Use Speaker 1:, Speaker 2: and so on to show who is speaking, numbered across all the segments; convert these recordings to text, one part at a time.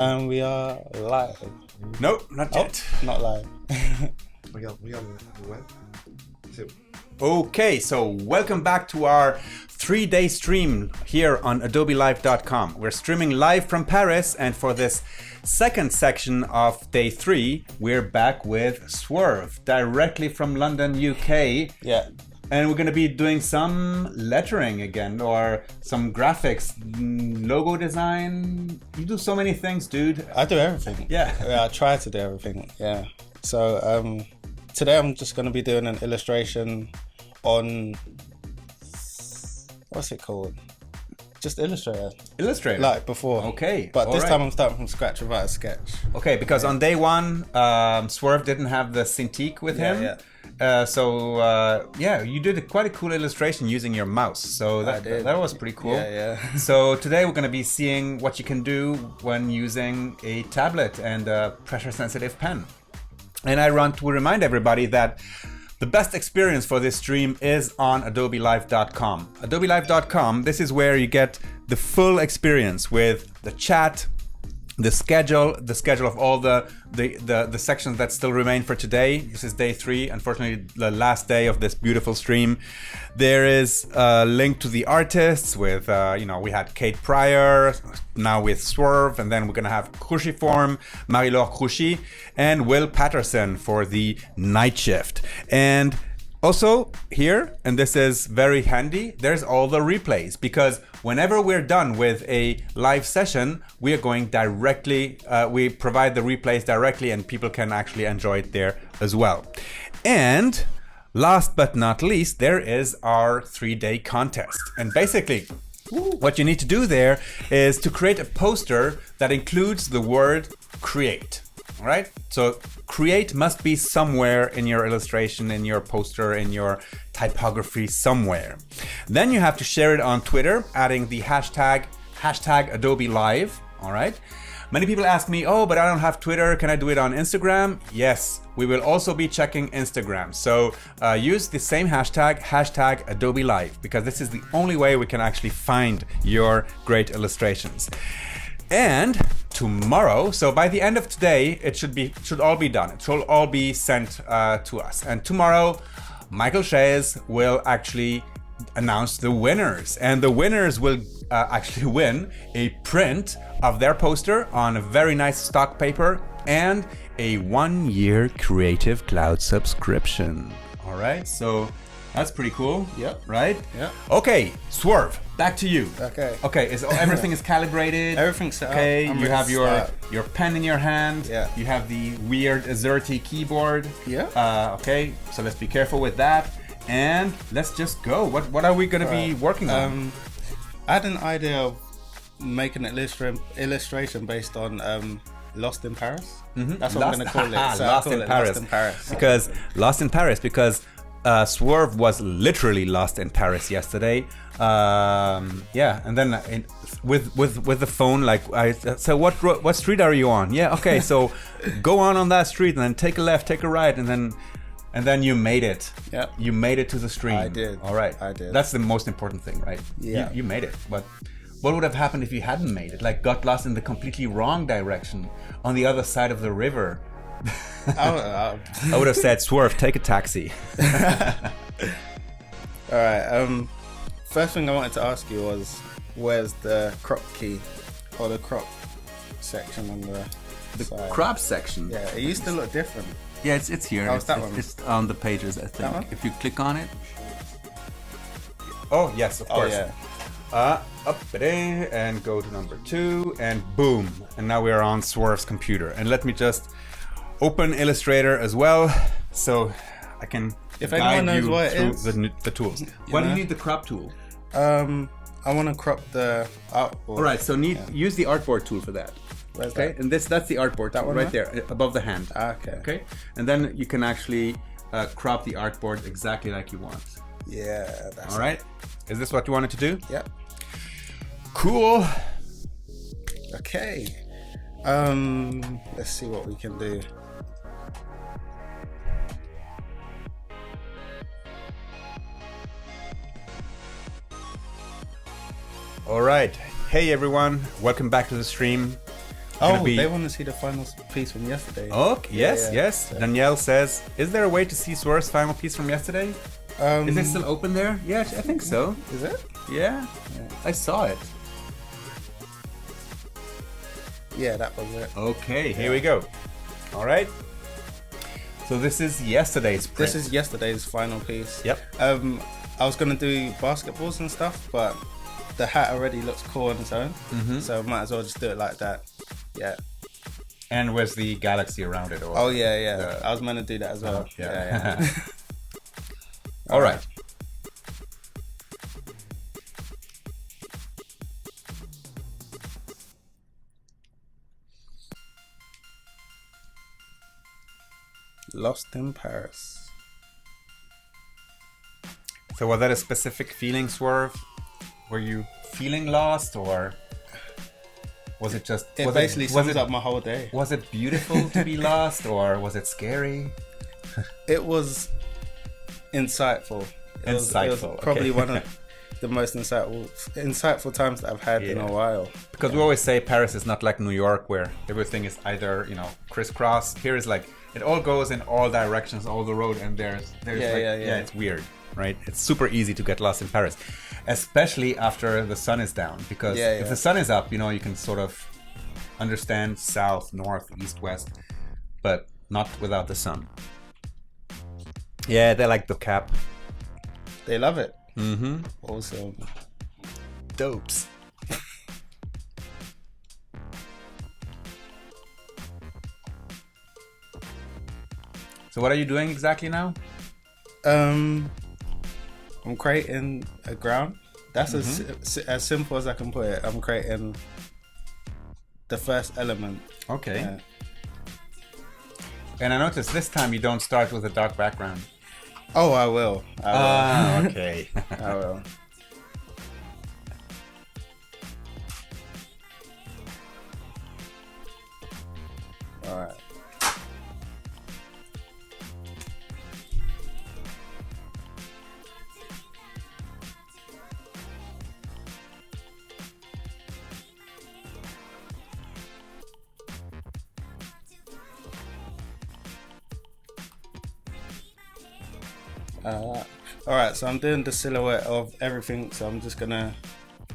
Speaker 1: And we are live.
Speaker 2: Nope, not yet.
Speaker 1: Not live.
Speaker 3: We on the web.
Speaker 2: Okay, so welcome back to our 3-day stream here on AdobeLive.com. We're streaming live from Paris, and for this second section of day 3, we're back with Swerve, directly from London, UK.
Speaker 1: Yeah.
Speaker 2: And we're going to be doing some lettering again, or some graphics, logo design. You do so many things, dude.
Speaker 1: I do everything.
Speaker 2: Yeah.
Speaker 1: I try to do everything. Yeah. So today I'm just going to be doing an illustration on, what's it called? Just Illustrator.
Speaker 2: Illustrator?
Speaker 1: Like before.
Speaker 2: Okay.
Speaker 1: But this time I'm starting from scratch without a sketch.
Speaker 2: Okay, because on day 1, Swerve didn't have the Cintiq with him.
Speaker 1: Yeah.
Speaker 2: You did quite a cool illustration using your mouse. So that was pretty cool.
Speaker 1: Yeah.
Speaker 2: So today we're going to be seeing what you can do when using a tablet and a pressure-sensitive pen. And I want to remind everybody that the best experience for this stream is on AdobeLive.com. AdobeLive.com, this is where you get the full experience with the chat, the schedule of all the sections that still remain for today. This is day 3, unfortunately the last day of this beautiful stream. There is a link to the artists with, we had Kate Pryor, now with Swerve, and then we're gonna have Cruciform, Marie-Laure Cruchy, and Will Patterson for the night shift. And also here, and this is very handy, there's all the replays, because whenever we're done with a live session, we are going directly, we provide the replays directly and people can actually enjoy it there as well. And last but not least, there is our 3-day contest. And basically, what you need to do there is to create a poster that includes the word create. All right, so create must be somewhere in your illustration, in your poster, in your typography, somewhere. Then you have to share it on Twitter, adding the hashtag Adobe Live. All right. Many people ask me, oh, but I don't have Twitter. Can I do it on Instagram? Yes, we will also be checking Instagram. So use the same hashtag Adobe Live, because this is the only way we can actually find your great illustrations. And tomorrow, so by the end of today, it should all be done. It should all be sent to us. And tomorrow, Michael Shays will actually announce the winners. And the winners will actually win a print of their poster on a very nice stock paper and a 1-year Creative Cloud subscription. All right, so that's pretty cool.
Speaker 1: Yep.
Speaker 2: Right?
Speaker 1: Yeah.
Speaker 2: Okay, Swerve, back to you.
Speaker 1: Okay.
Speaker 2: Okay, everything is calibrated.
Speaker 1: Everything's set up.
Speaker 2: Okay,
Speaker 1: I'm
Speaker 2: you
Speaker 1: ready
Speaker 2: have
Speaker 1: to
Speaker 2: your
Speaker 1: start.
Speaker 2: pen in your hand.
Speaker 1: Yeah.
Speaker 2: You have the weird AZERTY keyboard.
Speaker 1: Yeah.
Speaker 2: Okay, so let's be careful with that. And let's just go. What are we going to be working on?
Speaker 1: I had an idea of making an illustration based on Lost in Paris.
Speaker 2: Mm-hmm.
Speaker 1: That's what I'm going to call it. So
Speaker 2: Lost in Paris. Because Swerve was literally lost in Paris yesterday. And then with the phone, so what street are you on? Yeah, okay, so go on that street and then take a left, take a right, and then you made it.
Speaker 1: Yeah.
Speaker 2: You made it to the stream.
Speaker 1: I did.
Speaker 2: All right.
Speaker 1: I did.
Speaker 2: That's the most important thing, right?
Speaker 1: Yeah.
Speaker 2: You made it. But what would have happened if you hadn't made it? Like got lost in the completely wrong direction on the other side of the river. I would have said, Swerve, take a taxi.
Speaker 1: All right. First thing I wanted to ask you was, where's the crop key or the crop section on the side?
Speaker 2: Crop section.
Speaker 1: Yeah, it used to look different.
Speaker 2: Yeah, it's here.
Speaker 1: Oh, it's that one.
Speaker 2: It's on the pages, I think.
Speaker 1: That one?
Speaker 2: If you click on it. Oh yes, of course.
Speaker 1: Yeah.
Speaker 2: Up and go to number 2 and boom, and now we are on Swerve's computer. And let me just open Illustrator as well, so I can
Speaker 1: If
Speaker 2: guide
Speaker 1: anyone knows
Speaker 2: you
Speaker 1: what it
Speaker 2: through
Speaker 1: is,
Speaker 2: the tools. Why do you need the crop tool?
Speaker 1: I want to crop the artboard.
Speaker 2: All right, so use the artboard tool for that.
Speaker 1: Where's
Speaker 2: Okay,
Speaker 1: that?
Speaker 2: and that's the artboard tool
Speaker 1: one
Speaker 2: right
Speaker 1: there?
Speaker 2: there above the hand.
Speaker 1: Okay.
Speaker 2: Okay, and then you can actually crop the artboard exactly like you want.
Speaker 1: Yeah. That's
Speaker 2: All right, is this what you wanted to do?
Speaker 1: Yep.
Speaker 2: Cool.
Speaker 1: Okay. Let's see what we can do.
Speaker 2: All right. Hey everyone, welcome back to the stream. gonna
Speaker 1: Oh,
Speaker 2: be...
Speaker 1: they want to see the final piece from yesterday.
Speaker 2: Okay, yes,
Speaker 1: Yeah.
Speaker 2: yes. Danielle says, is there a way to see Swerve's final piece from yesterday? Is it still open there? Yeah, I think so.
Speaker 1: Is it?
Speaker 2: Yeah, I saw it.
Speaker 1: Yeah, that was it.
Speaker 2: Okay, here we go. All right. So this is yesterday's print.
Speaker 1: This is yesterday's final piece.
Speaker 2: Yep.
Speaker 1: I was gonna do basketballs and stuff, but the hat already looks cool on its own, so might as well just do it like that. Yeah.
Speaker 2: And with the galaxy around it. Or
Speaker 1: Oh yeah. I was meant to do that as well.
Speaker 2: yeah. All right.
Speaker 1: Lost in Paris.
Speaker 2: So was that a specific feeling, Swerve? Were you feeling lost, or was it just...
Speaker 1: It basically sums up my whole day.
Speaker 2: Was it beautiful to be lost, or was it scary?
Speaker 1: It was insightful. It was probably one of the most insightful times that I've had in a while.
Speaker 2: Because we always say Paris is not like New York, where everything is either, crisscross. Here is like, it all goes in all directions, all the road, and there's it's weird, right? It's super easy to get lost in Paris, especially after the sun is down, because if the sun is up, you can sort of understand south, north, east, west, but not without the sun. Yeah, they like the cap.
Speaker 1: They love it.
Speaker 2: Mm-hmm.
Speaker 1: Awesome.
Speaker 2: Dopes. So what are you doing exactly now?
Speaker 1: I'm creating a ground. That's as simple as I can put it. I'm creating the first element.
Speaker 2: Okay.
Speaker 1: Yeah.
Speaker 2: And I noticed this time you don't start with a dark background.
Speaker 1: Oh, I will.
Speaker 2: Okay.
Speaker 1: I will. All right. Alright, so I'm doing the silhouette of everything, so I'm just gonna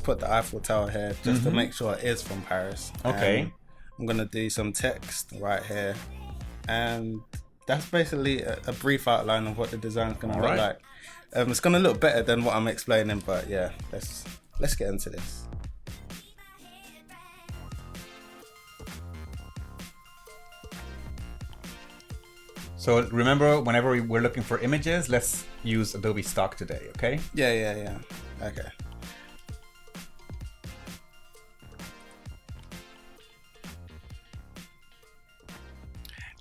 Speaker 1: put the Eiffel Tower here just to make sure it is from Paris.
Speaker 2: Okay.
Speaker 1: And I'm gonna do some text right here, and that's basically a brief outline of what the design's gonna look like. It's gonna look better than what I'm explaining, but yeah, let's get into this.
Speaker 2: So remember, whenever we're looking for images, let's use Adobe Stock today, okay?
Speaker 1: Yeah. Okay.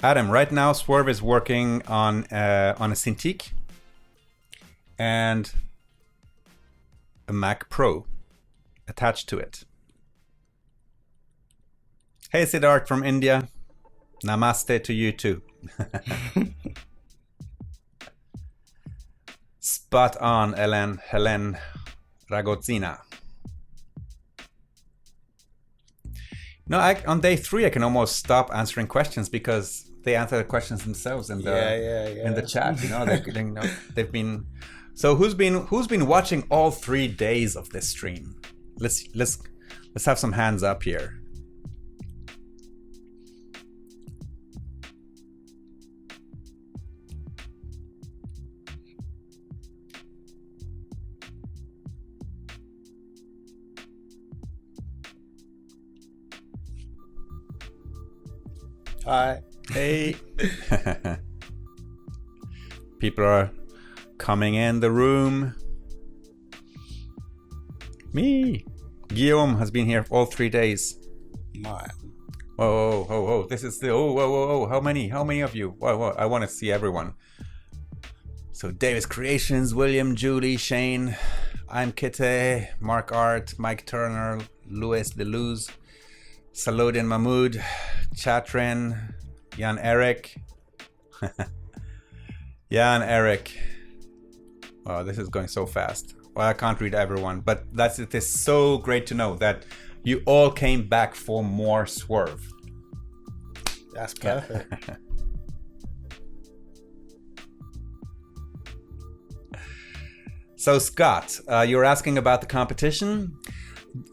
Speaker 2: Adam, right now Swerve is working on a Cintiq and a Mac Pro attached to it. Hey Siddharth from India, namaste to you too. Spot on, Helen Ragozzina. No, on day 3 I can almost stop answering questions because they answer the questions themselves in the in the chat. They've been. So who's been watching all 3 days of this stream? Let's have some hands up here.
Speaker 1: Hi.
Speaker 2: Hey. People are coming in the room. Me. Guillaume has been here all 3 days.
Speaker 1: My.
Speaker 2: Whoa. This is the... Whoa. How many of you? Whoa. I want to see everyone. So Davis Creations, William, Julie, Shane. I'm Kitty, Mark Art, Mike Turner, Louis Deleuze, Salodin Mahmoud, Chatrin, Jan Eric. Jan Eric. Wow, this is going so fast. Well, I can't read everyone, but it is so great to know that you all came back for more Swerve.
Speaker 1: That's perfect.
Speaker 2: So Scott, you're asking about the competition.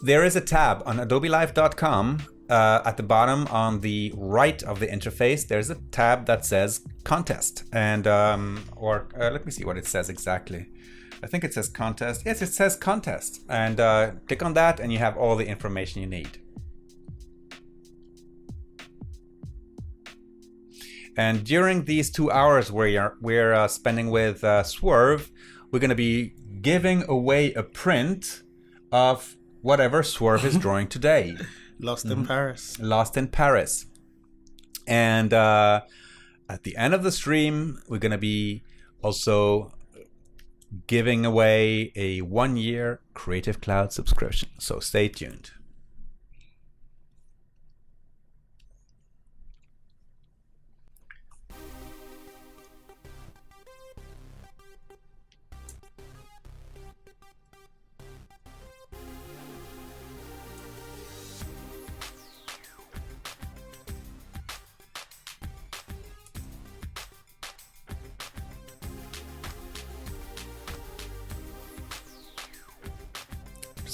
Speaker 2: There is a tab on adobelive.com at the bottom on the right of the interface. There's a tab that says contest, and let me see what it says exactly. I think it says contest. Yes, it says contest, and click on that and you have all the information you need. And during these 2 hours we're spending with Swerve, we're going to be giving away a print of whatever Swerve is drawing today.
Speaker 1: Lost in Paris.
Speaker 2: Lost in Paris. And at the end of the stream, we're going to be also giving away a 1-year Creative Cloud subscription. So stay tuned.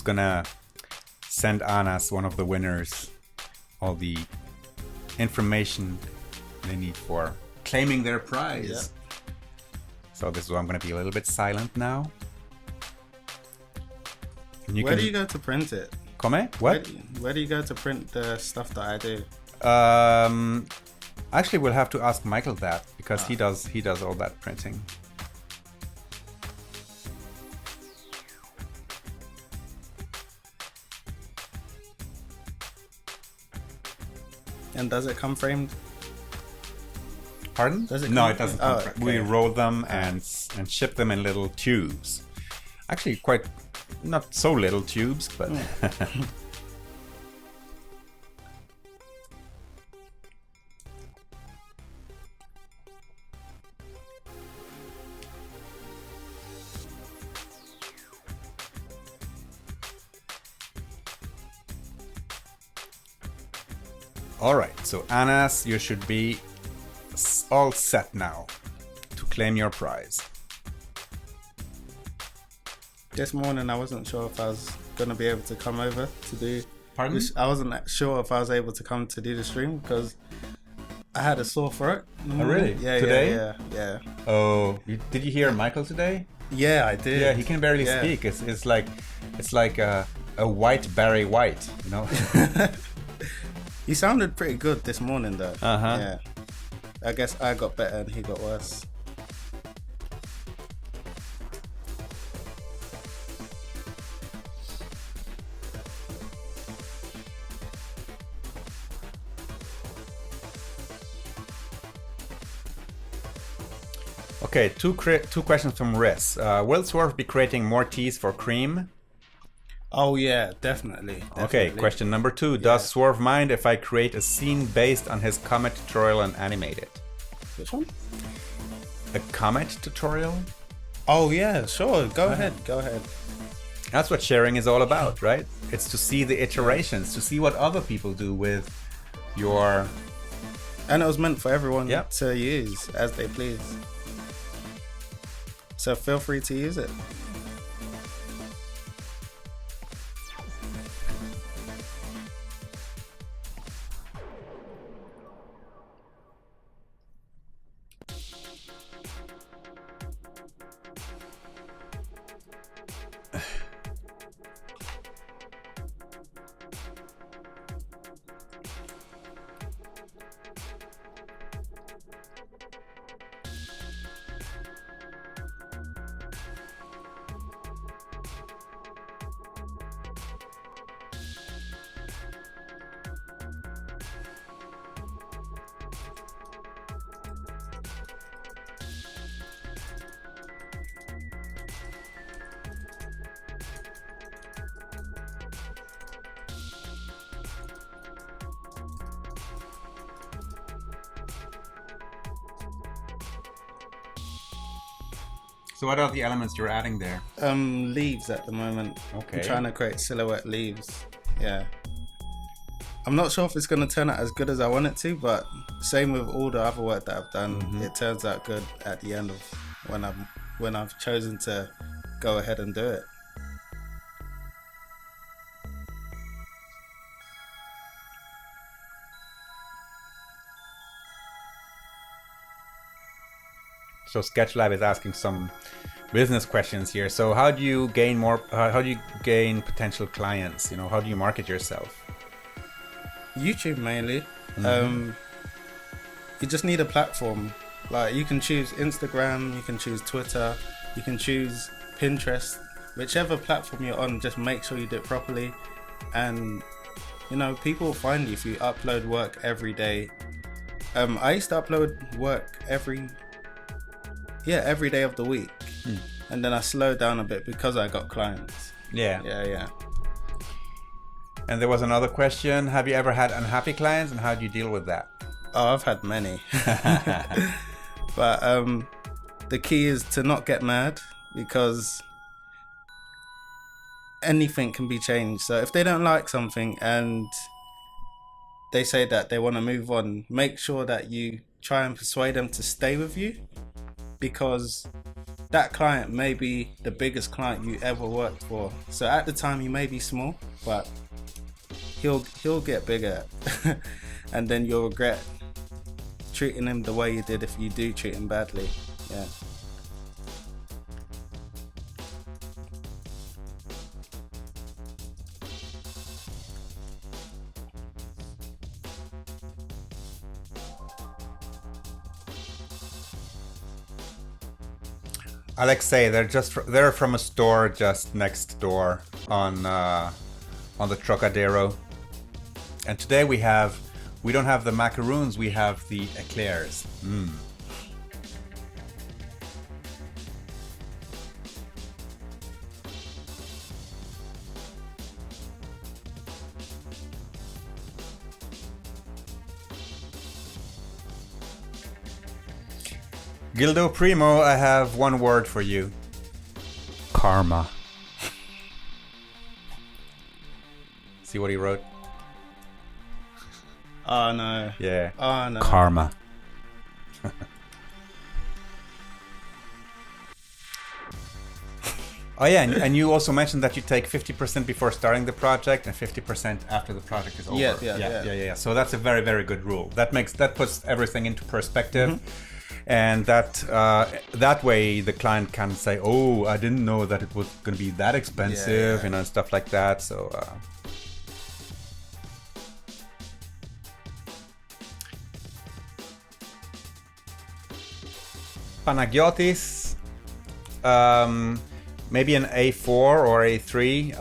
Speaker 2: Gonna send Anas, one of the winners, all the information they need for claiming their prize.
Speaker 1: Yeah.
Speaker 2: So this is why I'm gonna be a little bit silent now. And
Speaker 1: Where do you go to print it?
Speaker 2: Come? What?
Speaker 1: Where do you go to print the stuff that I do?
Speaker 2: Actually, we'll have to ask Michael that, because he does all that printing.
Speaker 1: And does it come framed?
Speaker 2: Pardon?
Speaker 1: Does it
Speaker 2: no,
Speaker 1: come
Speaker 2: it doesn't
Speaker 1: framed?
Speaker 2: come framed. We roll them and ship them in little tubes. Actually, quite not so little tubes, but. Alright, so Anas, you should be all set now to claim your prize.
Speaker 1: This morning I wasn't sure if I was going to be able to come over to do...
Speaker 2: Pardon?
Speaker 1: I wasn't sure if I was able to come to do the stream because I had a sore throat.
Speaker 2: Oh, really?
Speaker 1: Yeah,
Speaker 2: Today?
Speaker 1: yeah.
Speaker 2: Oh, did you hear Michael today?
Speaker 1: Yeah, I did.
Speaker 2: Yeah, he can barely speak. It's like a white Barry White, you know?
Speaker 1: He sounded pretty good this morning though.
Speaker 2: Uh-huh.
Speaker 1: Yeah. I guess I got better and he got worse.
Speaker 2: Okay, two questions from Riz. Will Swerve be creating more teas for Cream?
Speaker 1: Oh yeah, definitely.
Speaker 2: Okay, question number 2. Does Swerve mind if I create a scene based on his Comet tutorial and animate it?
Speaker 1: Which one?
Speaker 2: A Comet tutorial?
Speaker 1: Oh yeah, sure. Go ahead.
Speaker 2: That's what sharing is all about, right? It's to see the iterations, to see what other people do with your...
Speaker 1: And it was meant for everyone to use as they please. So feel free to use it.
Speaker 2: So what are the elements you're adding there?
Speaker 1: Leaves at the moment.
Speaker 2: Okay.
Speaker 1: I'm trying to create silhouette leaves. Yeah. I'm not sure if it's going to turn out as good as I want it to, but same with all the other work that I've done. It turns out good at the end of when I've chosen to go ahead and do it.
Speaker 2: So SketchLab is asking some business questions here. So how do you gain how do you gain potential clients? You know, how do you market yourself?
Speaker 1: YouTube mainly. You just need a platform. Like, you can choose Instagram, you can choose Twitter, you can choose Pinterest, whichever platform you're on. Just make sure you do it properly, and you know, people will find you if you upload work every day. I used to upload work every day of the week, and then I slowed down a bit because I got clients. Yeah.
Speaker 2: And there was another question: have you ever had unhappy clients, and how do you deal with that?
Speaker 1: Oh, I've had many. But the key is to not get mad, because anything can be changed. So if they don't like something and they say that they want to move on, make sure that you try and persuade them to stay with you, because that client may be the biggest client you ever worked for. So at the time you may be small, but he'll get bigger and then you'll regret treating him the way you did if you do treat him badly. Yeah.
Speaker 2: Alexei, they're from a store just next door on the Trocadero, and today we don't have the macaroons, we have the eclairs. Gildo Primo, I have one word for you. Karma. See what he wrote?
Speaker 1: Oh no.
Speaker 2: Yeah.
Speaker 1: Oh no.
Speaker 2: Karma. Oh yeah, and you also mentioned that you take 50% before starting the project and 50% after the project is over. Yeah. So that's a very, very good rule. That puts everything into perspective. And that way the client can say, "Oh, I didn't know that it was going to be that expensive," you know, and stuff like that. So, Panagiotis, maybe an A4 or A3,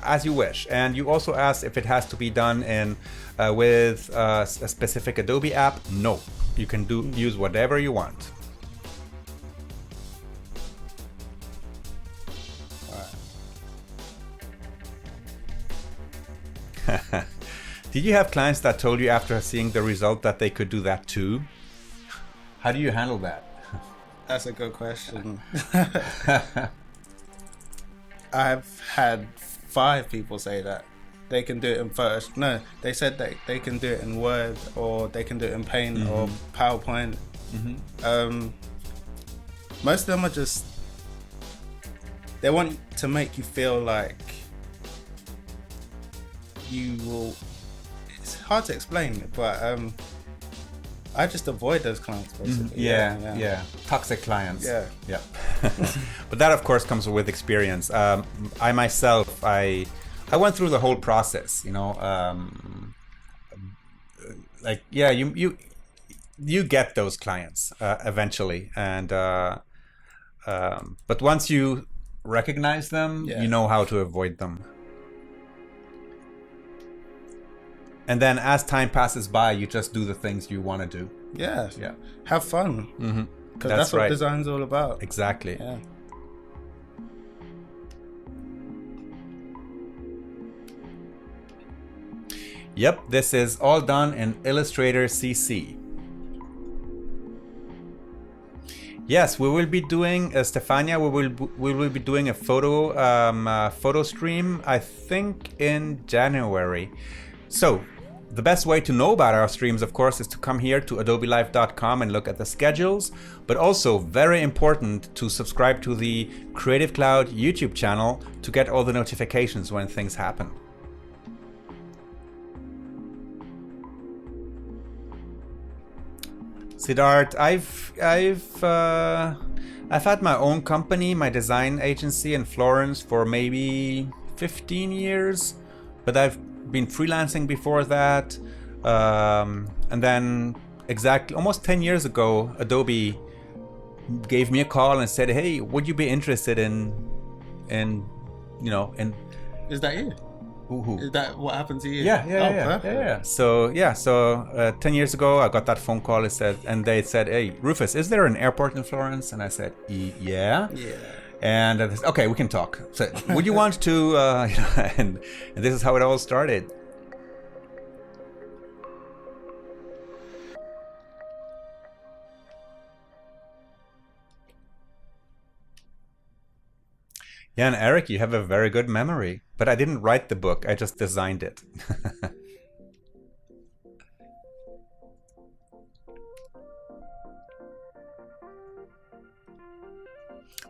Speaker 2: as you wish. And you also asked if it has to be done with a specific Adobe app. No. You can use whatever you want. Did you have clients that told you after seeing the result that they could do that too? How do you handle that?
Speaker 1: That's a good question. I've had 5 people say that. They can do it in Photoshop. No, they said that they can do it in Word, or they can do it in Paint or PowerPoint. Most of them are just, they want to make you feel like you will. It's hard to explain, but I just avoid those clients basically.
Speaker 2: Yeah. Toxic clients.
Speaker 1: Yeah.
Speaker 2: But that of course comes with experience. I myself, I went through the whole process, you know, you get those clients eventually, and but once you recognize them, you know how to avoid them. And then as time passes by, you just do the things you want to do.
Speaker 1: Yeah. Have fun. Because that's what design's all about.
Speaker 2: Exactly.
Speaker 1: Yeah.
Speaker 2: Yep, this is all done in Illustrator CC. Yes, we will be doing Stefania. We will be doing a photo stream. I think in January. So the best way to know about our streams, of course, is to come here to adobelive.com and look at the schedules. But also very important to subscribe to the Creative Cloud YouTube channel to get all the notifications when things happen. Siddharth, I've had my own company, my design agency in Florence for maybe 15 years, but I've been freelancing before that. And then exactly almost 10 years ago, Adobe gave me a call and said, "Hey, would you be interested in
Speaker 1: Is that you?
Speaker 2: Who?
Speaker 1: Is that what happened to you?
Speaker 2: Yeah. So 10 years ago, I got that phone call. And they said, "Hey, Rufus, is there an airport in Florence?" And I said, "Yeah."
Speaker 1: Yeah.
Speaker 2: And they said, "Okay, we can talk. So, would you want to?" And this is how it all started. Yeah, and Eric, you have a very good memory. But I didn't write the book, I just designed it.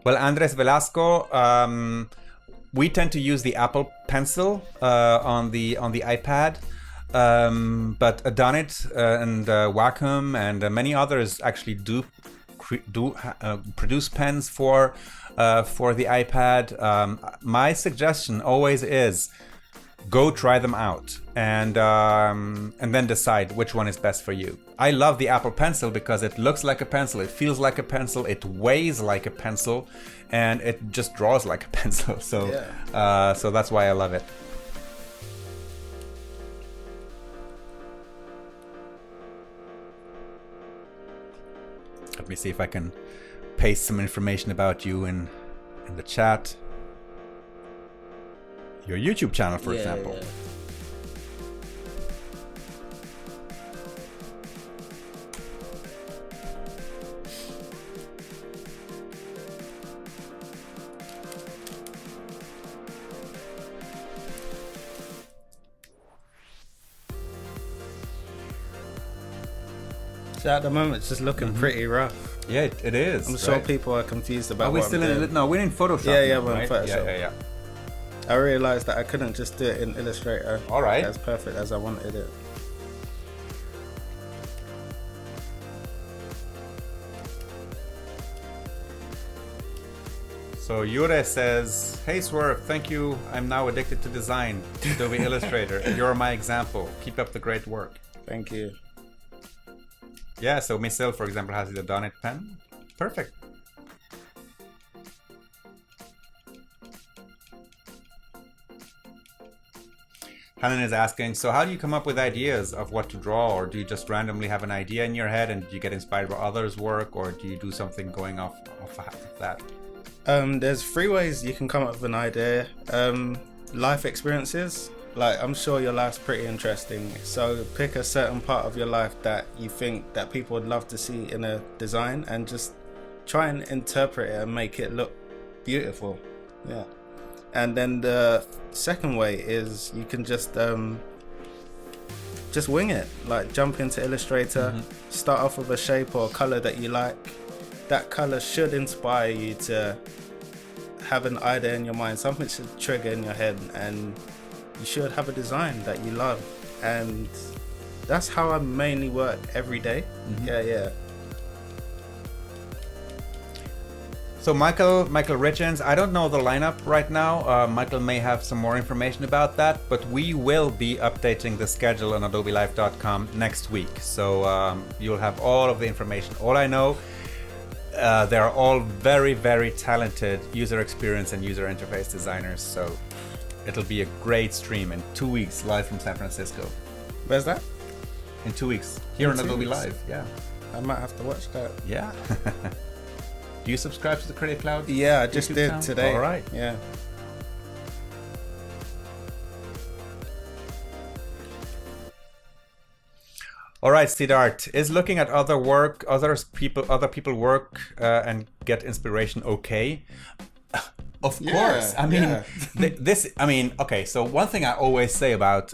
Speaker 2: Well, Andres Velasco, we tend to use the Apple Pencil on the iPad. But Adonit and Wacom and many others actually do produce pens for the iPad. My suggestion always is go try them out and then decide which one is best for you. I love the Apple Pencil because it looks like a pencil, it feels like a pencil, it weighs like a pencil, and it just draws like a pencil. So so that's why I love it. Let me see if I can paste some information about you in the chat. Your YouTube channel, for example.
Speaker 1: Yeah. So at the moment, it's just looking pretty rough.
Speaker 2: Yeah, it is.
Speaker 1: I'm sure people are confused about.
Speaker 2: Are we still in? No, we're in Photoshop.
Speaker 1: Yeah,
Speaker 2: now,
Speaker 1: we're in
Speaker 2: right?
Speaker 1: Photoshop.
Speaker 2: Yeah.
Speaker 1: I realized that I couldn't just do it in Illustrator.
Speaker 2: All right.
Speaker 1: As perfect as I wanted it.
Speaker 2: So Yure says, "Hey Swerve, thank you. I'm now addicted to design. Adobe Illustrator. You're my example. Keep up the great work."
Speaker 1: Thank you.
Speaker 2: Yeah, so Michelle, for example, has the Donit pen. Perfect. Hanan is asking, so how do you come up with ideas of what to draw? Or do you just randomly have an idea in your head and you get inspired by others' work? Or do you do something going off that?
Speaker 1: There's 3 ways you can come up with an idea. Life experiences. Like, I'm sure your life's pretty interesting. So pick a certain part of your life that you think that people would love to see in a design and just try and interpret it and make it look beautiful. Yeah. And then the second way is you can just wing it. Like, jump into Illustrator, start off with a shape or a color that you like. That color should inspire you to have an idea in your mind. Something should trigger in your head, and you should have a design that you love. And that's how I mainly work every day. Yeah.
Speaker 2: So Michael Richens, I don't know the lineup right now. Michael may have some more information about that, but we will be updating the schedule on adobelive.com next week. So you'll have all of the information. All I know, they're all very, very talented user experience and user interface designers. So it'll be a great stream in 2 weeks, live from San Francisco.
Speaker 1: Where's that?
Speaker 2: In 2 weeks, here on Adobe Live. Yeah.
Speaker 1: I might have to watch that.
Speaker 2: Yeah. Do you subscribe to the Creative Cloud?
Speaker 1: Yeah, I just
Speaker 2: YouTube
Speaker 1: did
Speaker 2: channel?
Speaker 1: today.
Speaker 2: All right.
Speaker 1: Yeah.
Speaker 2: All right, Siddharth, is looking at other people work and get inspiration okay? Of course. I mean, okay. So one thing I always say about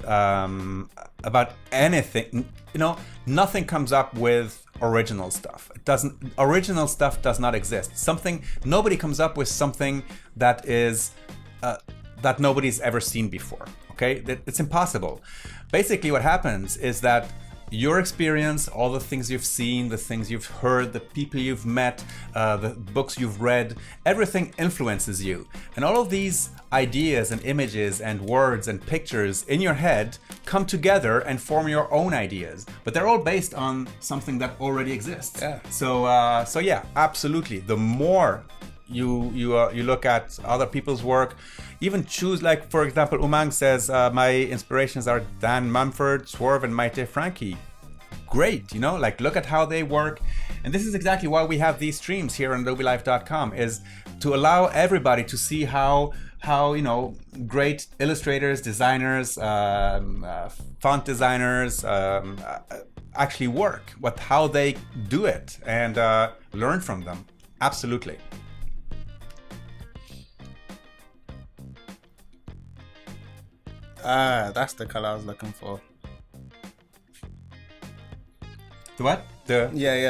Speaker 2: anything, nothing comes up with original stuff. Original stuff does not exist. Nobody comes up with something that is that nobody's ever seen before. Okay, it's impossible. Basically, what happens is that your experience, all the things you've seen, the things you've heard, the people you've met, the books you've read, everything influences you. And all of these ideas and images and words and pictures in your head come together and form your own ideas. But they're all based on something that already exists.
Speaker 1: Yeah.
Speaker 2: So yeah, absolutely. The more you look at other people's work, even choose, like, for example, Umang says, my inspirations are Dan Mumford, Swerve, and Maite Frankie. Great, like, look at how they work. And this is exactly why we have these streams here on AdobeLive.com, is to allow everybody to see how great illustrators, designers, font designers actually work, how they do it, and learn from them. Absolutely.
Speaker 1: That's the color I was looking for.
Speaker 2: The what?
Speaker 1: The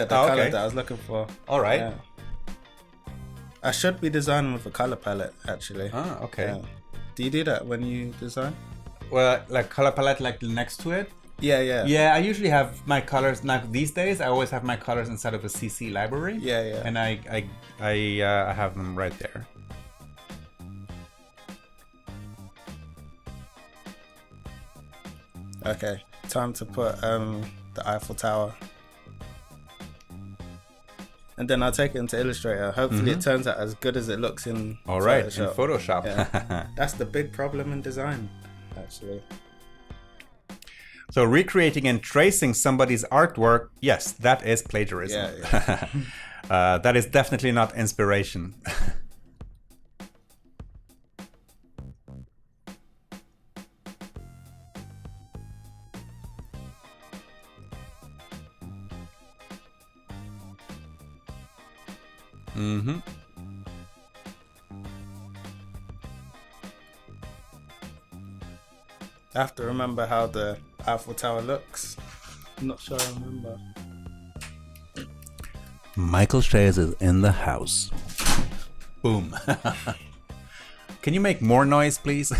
Speaker 1: color
Speaker 2: okay.
Speaker 1: that I was looking for.
Speaker 2: All right.
Speaker 1: Yeah. I should be designing with a color palette, actually.
Speaker 2: Ah, okay.
Speaker 1: Yeah. Do you do that when you design?
Speaker 2: Well, like color palette, like next to it?
Speaker 1: Yeah.
Speaker 2: Yeah, I usually have my colors. Now these days, I always have my colors inside of a CC library.
Speaker 1: Yeah.
Speaker 2: And I have them right there.
Speaker 1: Okay, time to put the Eiffel Tower. And then I'll take it into Illustrator. Hopefully it turns out as good as it looks in
Speaker 2: All right,
Speaker 1: Photoshop.
Speaker 2: in Photoshop.
Speaker 1: Yeah. That's the big problem in design, actually.
Speaker 2: So recreating and tracing somebody's artwork, yes, that is plagiarism.
Speaker 1: Yeah.
Speaker 2: That is definitely not inspiration. Mm-hmm.
Speaker 1: I have to remember how the Eiffel Tower looks. I'm not sure I remember.
Speaker 2: Michael Shays is in the house. Boom. Can you make more noise, please?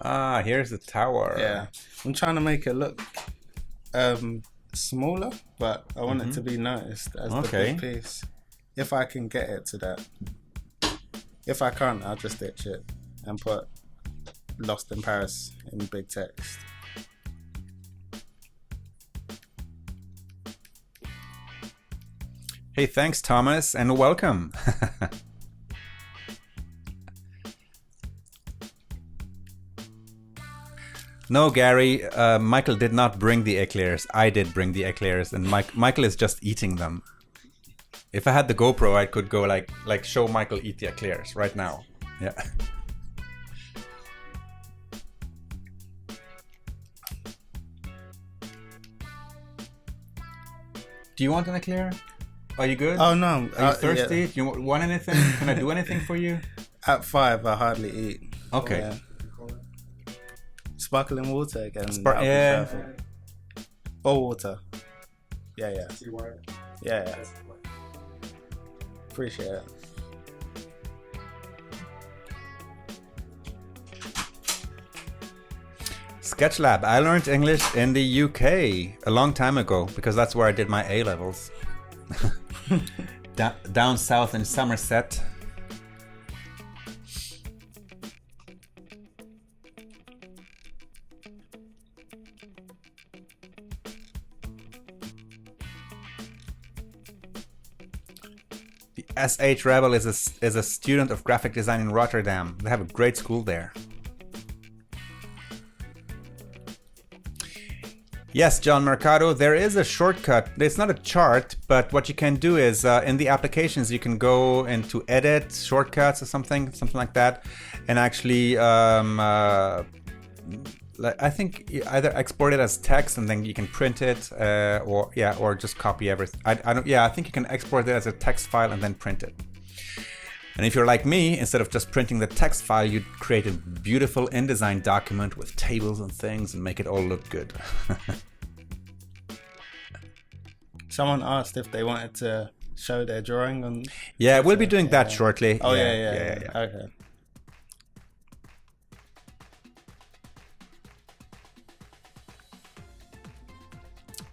Speaker 2: Ah, here's the tower.
Speaker 1: Yeah, I'm trying to make it look smaller, but I want it to be noticed as the big piece. If I can get it to that. If I can't, I'll just ditch it and put Lost in Paris in big text.
Speaker 2: Hey, thanks, Thomas, and welcome. No, Gary, Michael did not bring the eclairs. I did bring the eclairs, and Michael is just eating them. If I had the GoPro, I could go like show Michael eat the eclairs right now. Yeah. Do you want an eclair? Are you good?
Speaker 1: Oh no.
Speaker 2: Are you thirsty?
Speaker 1: Yeah.
Speaker 2: Do you want anything? Can I do anything for you?
Speaker 1: At 5, I hardly eat.
Speaker 2: Okay.
Speaker 1: Yeah. Sparkling water again.
Speaker 2: Yeah.
Speaker 1: Perfect. Or water. Yeah. Yeah. Appreciate it.
Speaker 2: SketchLab. I learned English in the UK a long time ago because that's where I did my A-levels. Down south in Somerset. The SH Rebel is a student of graphic design in Rotterdam. They have a great school there. Yes, John Mercado, there is a shortcut. It's not a chart, but what you can do is in the applications, you can go into edit, shortcuts or something like that, and actually, I think you either export it as text and then you can print it, or just copy everything. I think you can export it as a text file and then print it. And if you're like me, instead of just printing the text file, you'd create a beautiful InDesign document with tables and things and make it all look good.
Speaker 1: Someone asked if they wanted to show their drawing on.
Speaker 2: Yeah, we'll be doing that shortly.
Speaker 1: Oh, yeah. Okay.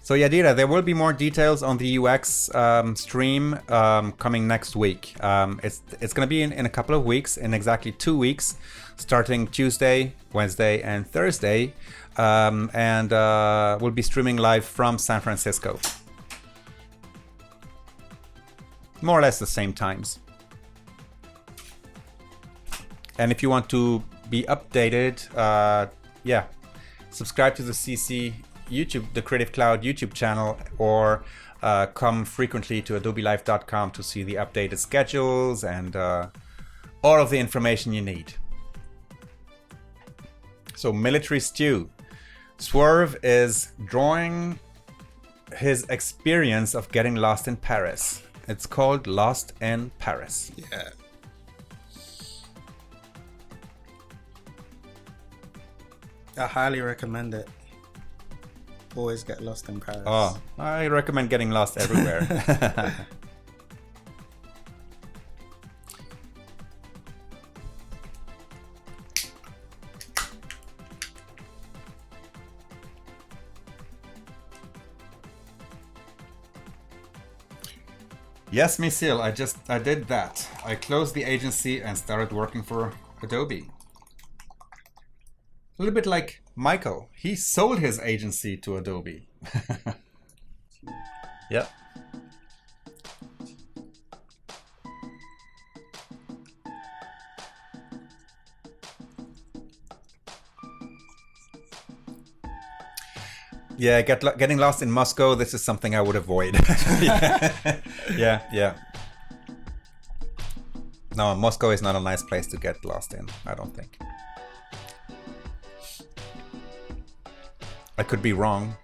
Speaker 2: So Yadira, there will be more details on the UX stream coming next week. It's going to be in a couple of weeks, in exactly 2 weeks, starting Tuesday, Wednesday, and Thursday, and we'll be streaming live from San Francisco. More or less the same times. And if you want to be updated, subscribe to the CC YouTube, the Creative Cloud YouTube channel, or come frequently to adobelive.com to see the updated schedules and all of the information you need. So, Military Stew. Swerve is drawing his experience of getting lost in Paris. It's called Lost in Paris.
Speaker 1: Yeah. I highly recommend it. Always get lost in Paris.
Speaker 2: Oh, I recommend getting lost everywhere. Yes, Misil, I did that. I closed the agency and started working for Adobe. A little bit like Michael. He sold his agency to Adobe. Yep. Yeah, getting lost in Moscow, this is something I would avoid. Yeah. No, Moscow is not a nice place to get lost in, I don't think. I could be wrong.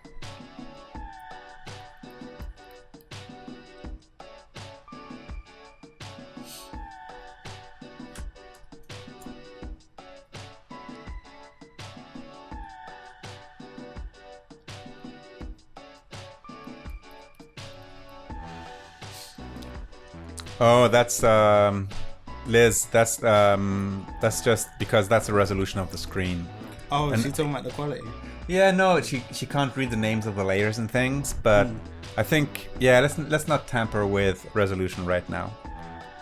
Speaker 2: Oh, that's Liz. That's just because that's a resolution of the screen.
Speaker 1: Oh, and she's talking about the quality.
Speaker 2: Yeah, no, she can't read the names of the layers and things, but I think let's not tamper with resolution right now.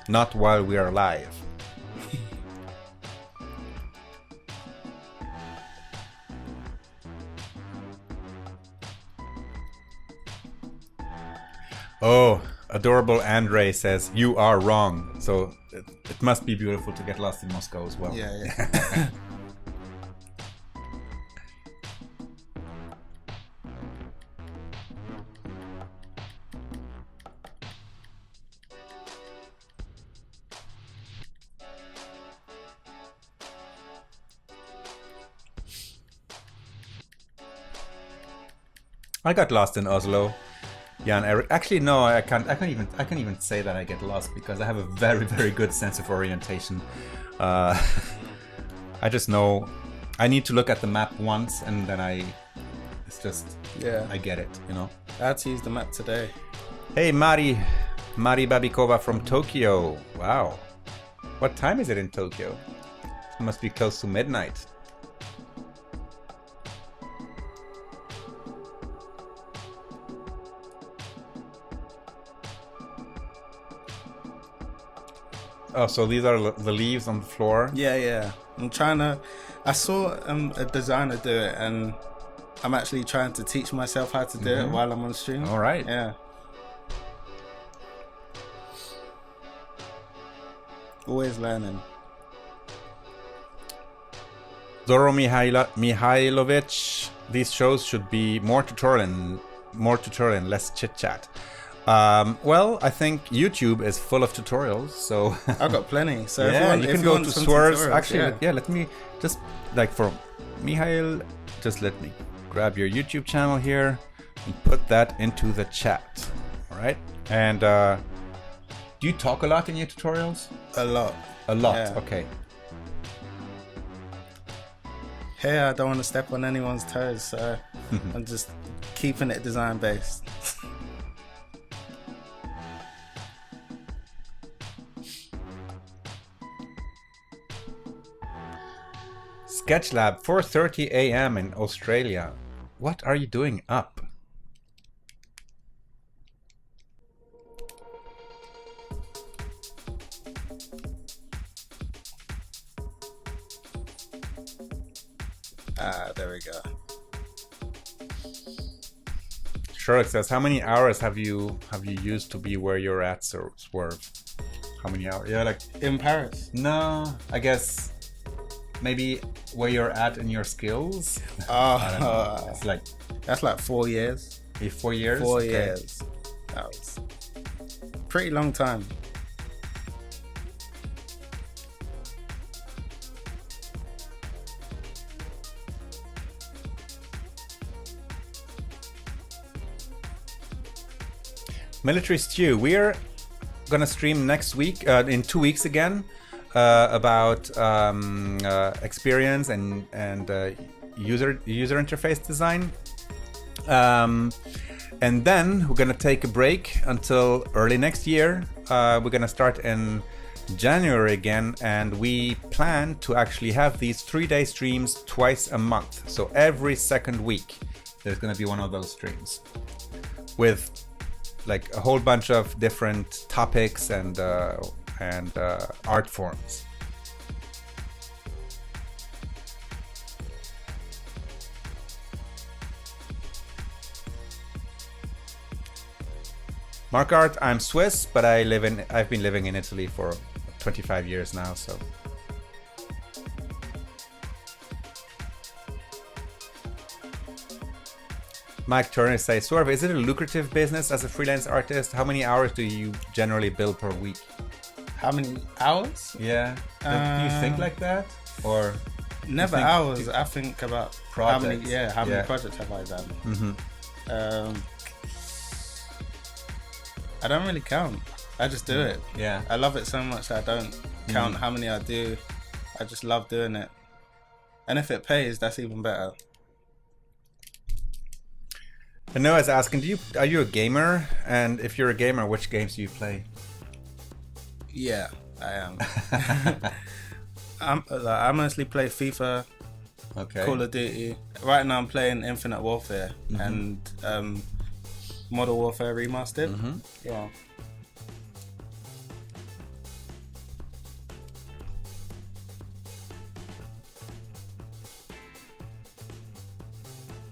Speaker 2: Not while we are live. Oh, adorable Andre says you are wrong. So it must be beautiful to get lost in Moscow as well.
Speaker 1: Yeah.
Speaker 2: I got lost in Oslo. Jan Eric. Actually, no, I can't even say that I get lost because I have a very, very good sense of orientation. I just know I need to look at the map once, and then I get it, you know.
Speaker 1: I had to use the map today.
Speaker 2: Hey, Mari Babikova from Tokyo. Wow, what time is it in Tokyo? It must be close to midnight. Oh, so these are the leaves on the floor?
Speaker 1: Yeah. I saw a designer do it, and I'm actually trying to teach myself how to do it while I'm on stream.
Speaker 2: All right.
Speaker 1: Yeah. Always learning.
Speaker 2: Zoro Mihailovich, these shows should be more tutorial and less chit chat. Well, I think YouTube is full of tutorials, so
Speaker 1: I've got plenty. So
Speaker 2: yeah,
Speaker 1: if
Speaker 2: you can
Speaker 1: you
Speaker 2: go
Speaker 1: want
Speaker 2: to
Speaker 1: some
Speaker 2: Swerve's.
Speaker 1: tutorials,
Speaker 2: Actually, yeah, let me just like for Mihail, just let me grab your YouTube channel here and put that into the chat. All right, and do you talk a lot in your tutorials?
Speaker 1: a lot.
Speaker 2: A lot.
Speaker 1: Yeah.
Speaker 2: Okay.
Speaker 1: Here, I don't want to step on anyone's toes, so I'm just keeping it design based.
Speaker 2: Sketch Lab, 4:30 a.m. in Australia. What are you doing up?
Speaker 1: There we go.
Speaker 2: Sherlock says, how many hours have you used to be where you're at, Swerve? How many hours? Yeah, like
Speaker 1: In Paris.
Speaker 2: no, I guess maybe where you're at in your skills. It's like
Speaker 1: That's like 4 years.
Speaker 2: 4 years.
Speaker 1: 4
Speaker 2: Okay.
Speaker 1: years. That was pretty long time.
Speaker 2: Military Stew. We're gonna stream next week, in 2 weeks again, about experience and user interface design. And then we're gonna take a break until early next year. We're gonna start in January again, and we plan to actually have these 3-day streams twice a month. So every second week, there's gonna be one of those streams with like a whole bunch of different topics and art forms. Mark Art, I'm Swiss, but I've been living in Italy for 25 years now, so. Mike Turner says, Swerve, is it a lucrative business as a freelance artist? How many hours do you generally bill per week?
Speaker 1: How many hours?
Speaker 2: Yeah. Do you think like that? Or
Speaker 1: Never
Speaker 2: think-
Speaker 1: hours. I think about
Speaker 2: Projects.
Speaker 1: how many
Speaker 2: Yeah.
Speaker 1: projects have I done?
Speaker 2: Mm-hmm.
Speaker 1: I don't really count. I just do it.
Speaker 2: Yeah.
Speaker 1: I love it so much I don't count how many I do. I just love doing it. And if it pays, that's even better.
Speaker 2: And Noah's asking, are you a gamer? And if you're a gamer, which games do you play?
Speaker 1: Yeah, I am. I mostly play FIFA,
Speaker 2: Okay.
Speaker 1: Call of Duty. Right now I'm playing Infinite Warfare and Modern Warfare Remastered. Yeah.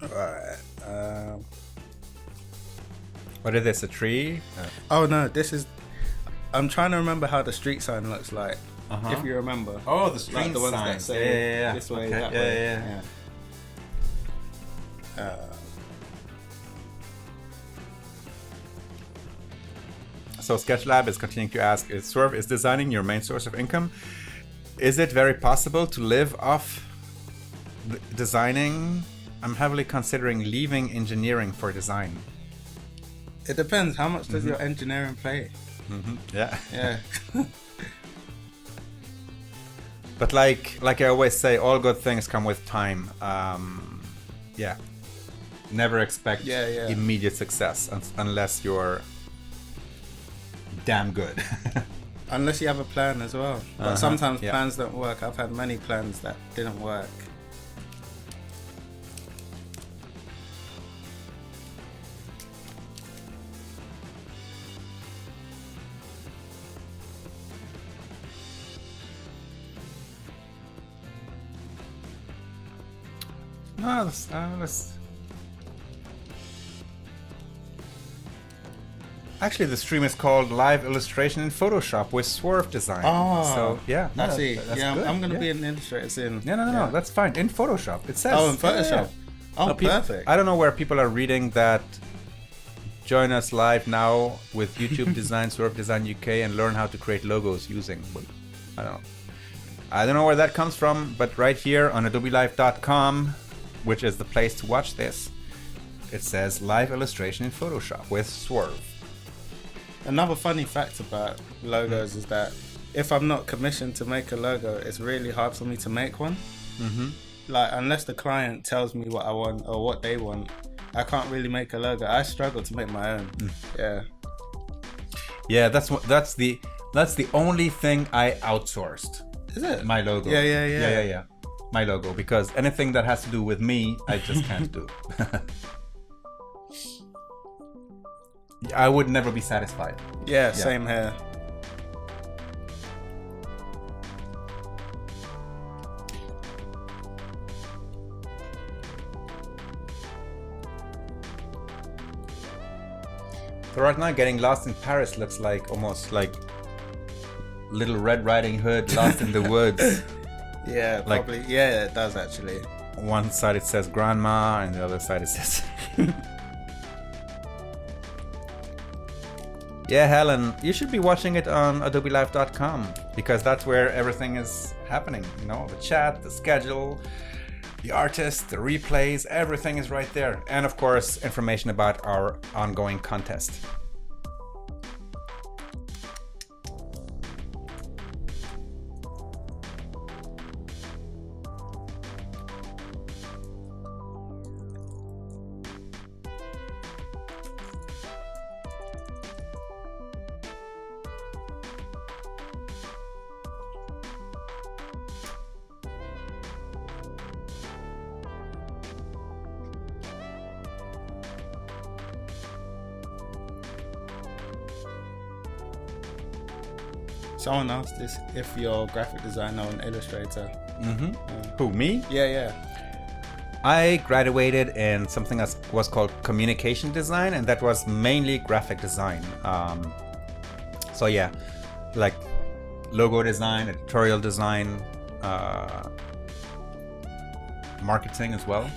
Speaker 1: Alright.
Speaker 2: What is this, a tree?
Speaker 1: Oh no, this is. I'm trying to remember how the street sign looks like. If you remember.
Speaker 2: Oh, the
Speaker 1: Like
Speaker 2: street
Speaker 1: the ones that
Speaker 2: signs.
Speaker 1: say
Speaker 2: Yeah.
Speaker 1: this way,
Speaker 2: Okay,
Speaker 1: that
Speaker 2: yeah,
Speaker 1: way.
Speaker 2: yeah. So SketchLab is continuing to ask, Swerve, is designing your main source of income? Is it very possible to live off designing? I'm heavily considering leaving engineering for design.
Speaker 1: It depends. How much does your engineering pay?
Speaker 2: Yeah.
Speaker 1: Yeah.
Speaker 2: But like I always say, all good things come with time. Yeah. Never expect
Speaker 1: Yeah.
Speaker 2: immediate success unless you're damn good.
Speaker 1: Unless you have a plan as well. But sometimes
Speaker 2: yeah.
Speaker 1: plans don't work. I've had many plans that didn't work.
Speaker 2: No, let's Actually, the stream is called Live Illustration in Photoshop with Swerve Design.
Speaker 1: Oh,
Speaker 2: so yeah,
Speaker 1: I see.
Speaker 2: That's
Speaker 1: Yeah,
Speaker 2: good.
Speaker 1: I'm gonna be an illustrator soon.
Speaker 2: No, that's fine. In Photoshop, it says.
Speaker 1: Oh, in Photoshop. Oh,
Speaker 2: No,
Speaker 1: perfect.
Speaker 2: I don't know where people are reading that. Join us live now with YouTube Design, Swerve Design UK, and learn how to create logos using. I don't know. I don't know where that comes from, but right here on adobelive.com, which is the place to watch this, it says Live Illustration in Photoshop with Swerve.
Speaker 1: Another funny fact about logos is that if I'm not commissioned to make a logo, it's really hard for me to make one.
Speaker 2: Mm-hmm.
Speaker 1: Like, unless the client tells me what I want or what they want, I can't really make a logo. I struggle to make my own. Yeah.
Speaker 2: Yeah, that's the only thing I outsourced.
Speaker 1: Is it?
Speaker 2: My logo.
Speaker 1: Yeah.
Speaker 2: My logo, because anything that has to do with me, I just can't do. I would never be satisfied.
Speaker 1: Yeah, same here.
Speaker 2: So right now, Getting Lost in Paris looks like almost like Little Red Riding Hood lost in the woods.
Speaker 1: Yeah,
Speaker 2: Like-
Speaker 1: probably. Yeah, it does actually.
Speaker 2: One side it says grandma, and the other side it says. Yeah, Helen, you should be watching it on adobelive.com because that's where everything is happening. You know, the chat, the schedule, the artist, the replays, everything is right there. And of course, information about our ongoing contest.
Speaker 1: Someone asked this if you're a graphic designer or an illustrator.
Speaker 2: Who, me?
Speaker 1: Yeah.
Speaker 2: I graduated in something that was called communication design, and that was mainly graphic design. So yeah, like logo design, editorial design, marketing as well.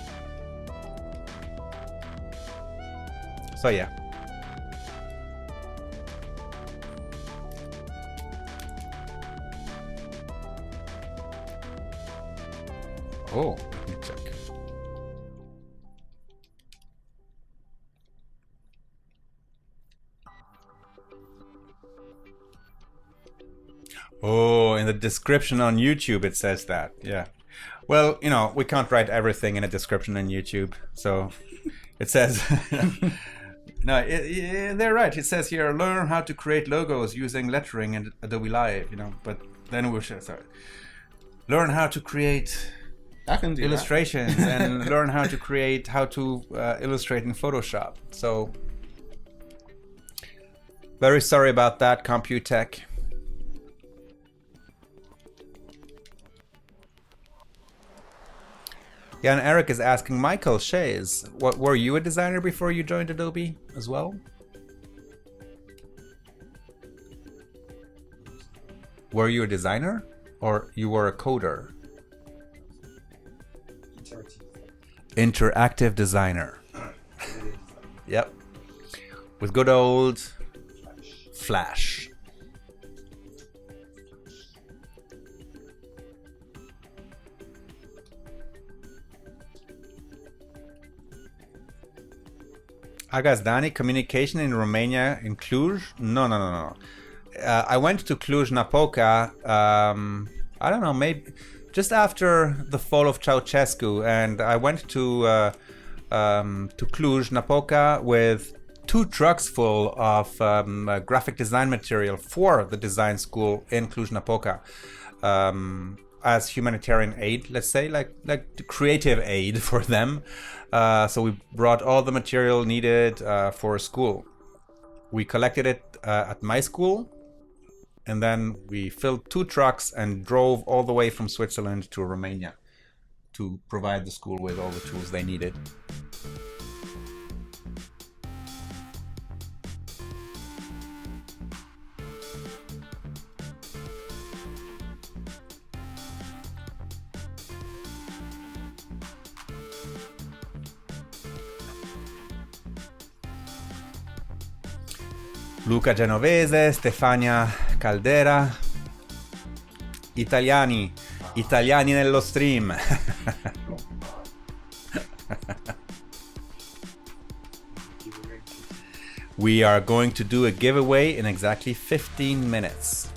Speaker 2: So yeah. Oh, let me check. Oh, in the description on YouTube it says that. Yeah. Well, you know, we can't write everything in a description on YouTube, so it says. No, they're right. It says here, learn how to create logos using lettering and Adobe Live. You know, but then we'll sorry. Learn how to create
Speaker 1: I can do
Speaker 2: illustrations and learn how to illustrate in Photoshop. So very sorry about that, Computech. Yeah, and Eric is asking, Michael Shays, what were you a designer before you joined Adobe as well? Were you a designer or you were a coder? Interactive designer. Yep. With good old Flash. Agazdani, communication in Romania, in Cluj? No. I went to Cluj-Napoca, I don't know, maybe just after the fall of Ceausescu, and I went to Cluj-Napoca with 2 trucks full of graphic design material for the design school in Cluj-Napoca. As humanitarian aid, let's say, like creative aid for them. So we brought all the material needed for a school. We collected it at my school, and then we filled 2 trucks and drove all the way from Switzerland to Romania to provide the school with all the tools they needed. Luca Genovese, Stefania Caldera. Italiani nello stream. We are going to do a giveaway in exactly 15 minutes.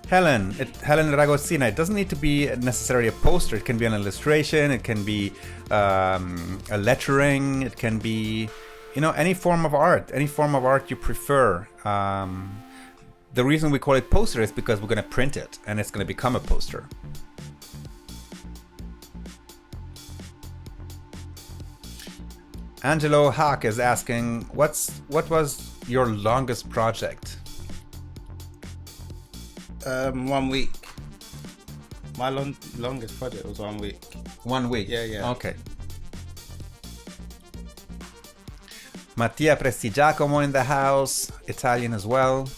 Speaker 2: Helen Ragozzina, it doesn't need to be necessarily a poster. It can be an illustration, it can be a lettering, it can be, any form of art you prefer. The reason we call it poster is because we're going to print it and it's going to become a poster. Angelo Hack is asking, what was your longest project?
Speaker 1: 1 week. My longest project was 1 week.
Speaker 2: 1 week?
Speaker 1: Yeah.
Speaker 2: Okay. Mattia Prestigiacomo in the house, Italian as well.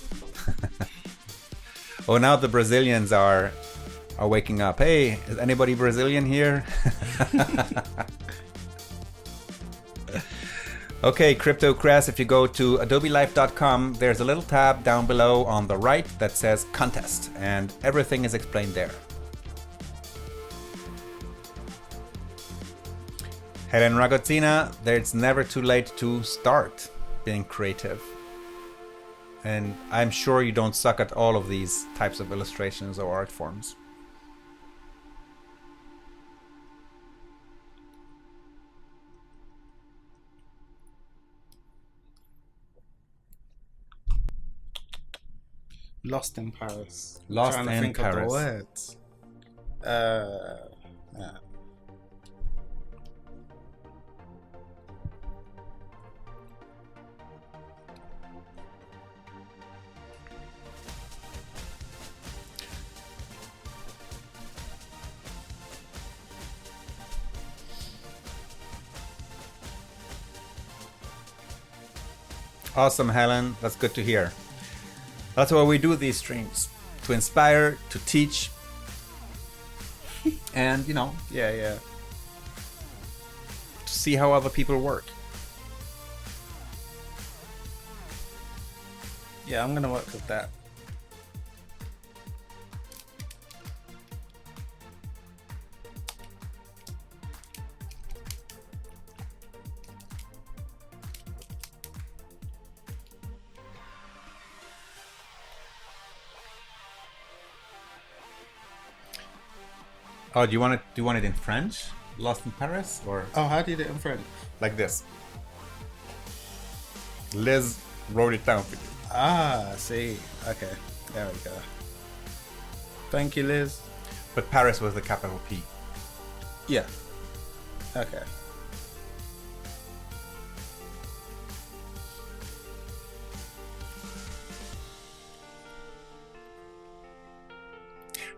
Speaker 2: Oh, now the Brazilians are waking up. Hey, is anybody Brazilian here? Okay, CryptoCrest, if you go to adobelife.com, there's a little tab down below on the right that says contest, and everything is explained there. Helen Ragozzina, it's never too late to start being creative. And I'm sure you don't suck at all of these types of illustrations or art forms.
Speaker 1: Lost in Paris.
Speaker 2: Lost
Speaker 1: I'm trying to
Speaker 2: in
Speaker 1: think
Speaker 2: Paris.
Speaker 1: of the words. Yeah.
Speaker 2: Awesome, Helen. That's good to hear. That's why we do these streams. To inspire, to teach, and,
Speaker 1: Yeah.
Speaker 2: to see how other people work.
Speaker 1: Yeah, I'm gonna work with that.
Speaker 2: Oh, do you want it in French? Lost in Paris? Or
Speaker 1: Oh, how do you do it in French?
Speaker 2: like this? Liz wrote it down for you.
Speaker 1: Ah, see. Okay, there we go. Thank you, Liz.
Speaker 2: But Paris was the capital P.
Speaker 1: Yeah. Okay.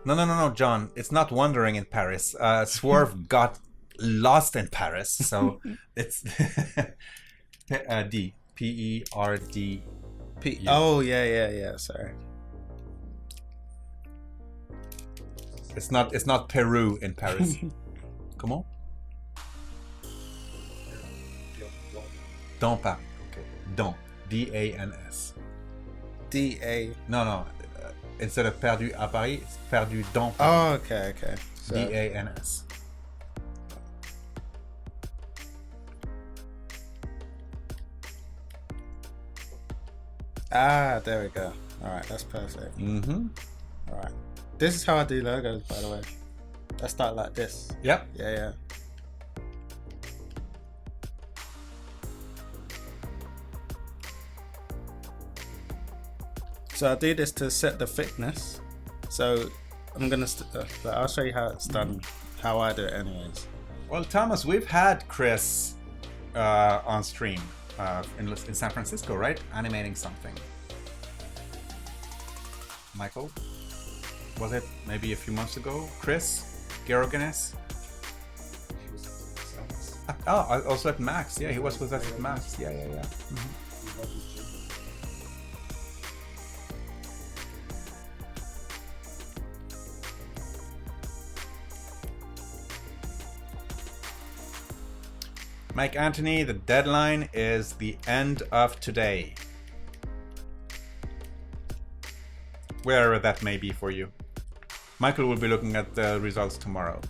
Speaker 2: No, John. It's not wandering in Paris. Swerve got lost in Paris, so it's D. P-E-R-D.
Speaker 1: Oh, yeah. Sorry.
Speaker 2: It's not Peru in Paris. Comment? Dans Paris. Okay. Dans. D-A-N-S.
Speaker 1: D-A.
Speaker 2: No. Instead of perdu à Paris, it's perdu dans Paris.
Speaker 1: Oh, okay. So,
Speaker 2: D-A-N-S.
Speaker 1: Ah, there we go. Alright, that's perfect.
Speaker 2: Mm-hmm.
Speaker 1: Alright. This is how I do logos, by the way. I start like this.
Speaker 2: Yep.
Speaker 1: Yeah. So I do this to set the thickness. So I'm gonna. I'll show you how it's done. How I do it, anyways.
Speaker 2: Well, Thomas, we've had Chris on stream in San Francisco, right? Animating something. Michael, was it maybe a few months ago? Chris Gerogenes? Oh, also at Max. Yeah, he was with us at Max. Yeah. Mm-hmm. Mike Anthony, the deadline is the end of today. Wherever that may be for you. Michael will be looking at the results tomorrow.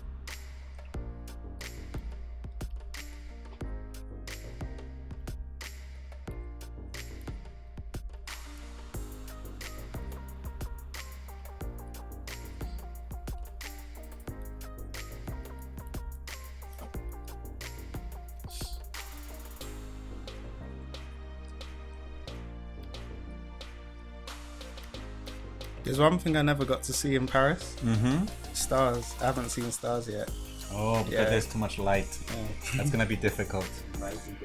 Speaker 1: There's one thing I never got to see in Paris.
Speaker 2: Mm-hmm.
Speaker 1: Stars. I haven't seen stars yet.
Speaker 2: Oh, because
Speaker 1: Yeah.
Speaker 2: there's too much light.
Speaker 1: Yeah.
Speaker 2: That's gonna be difficult.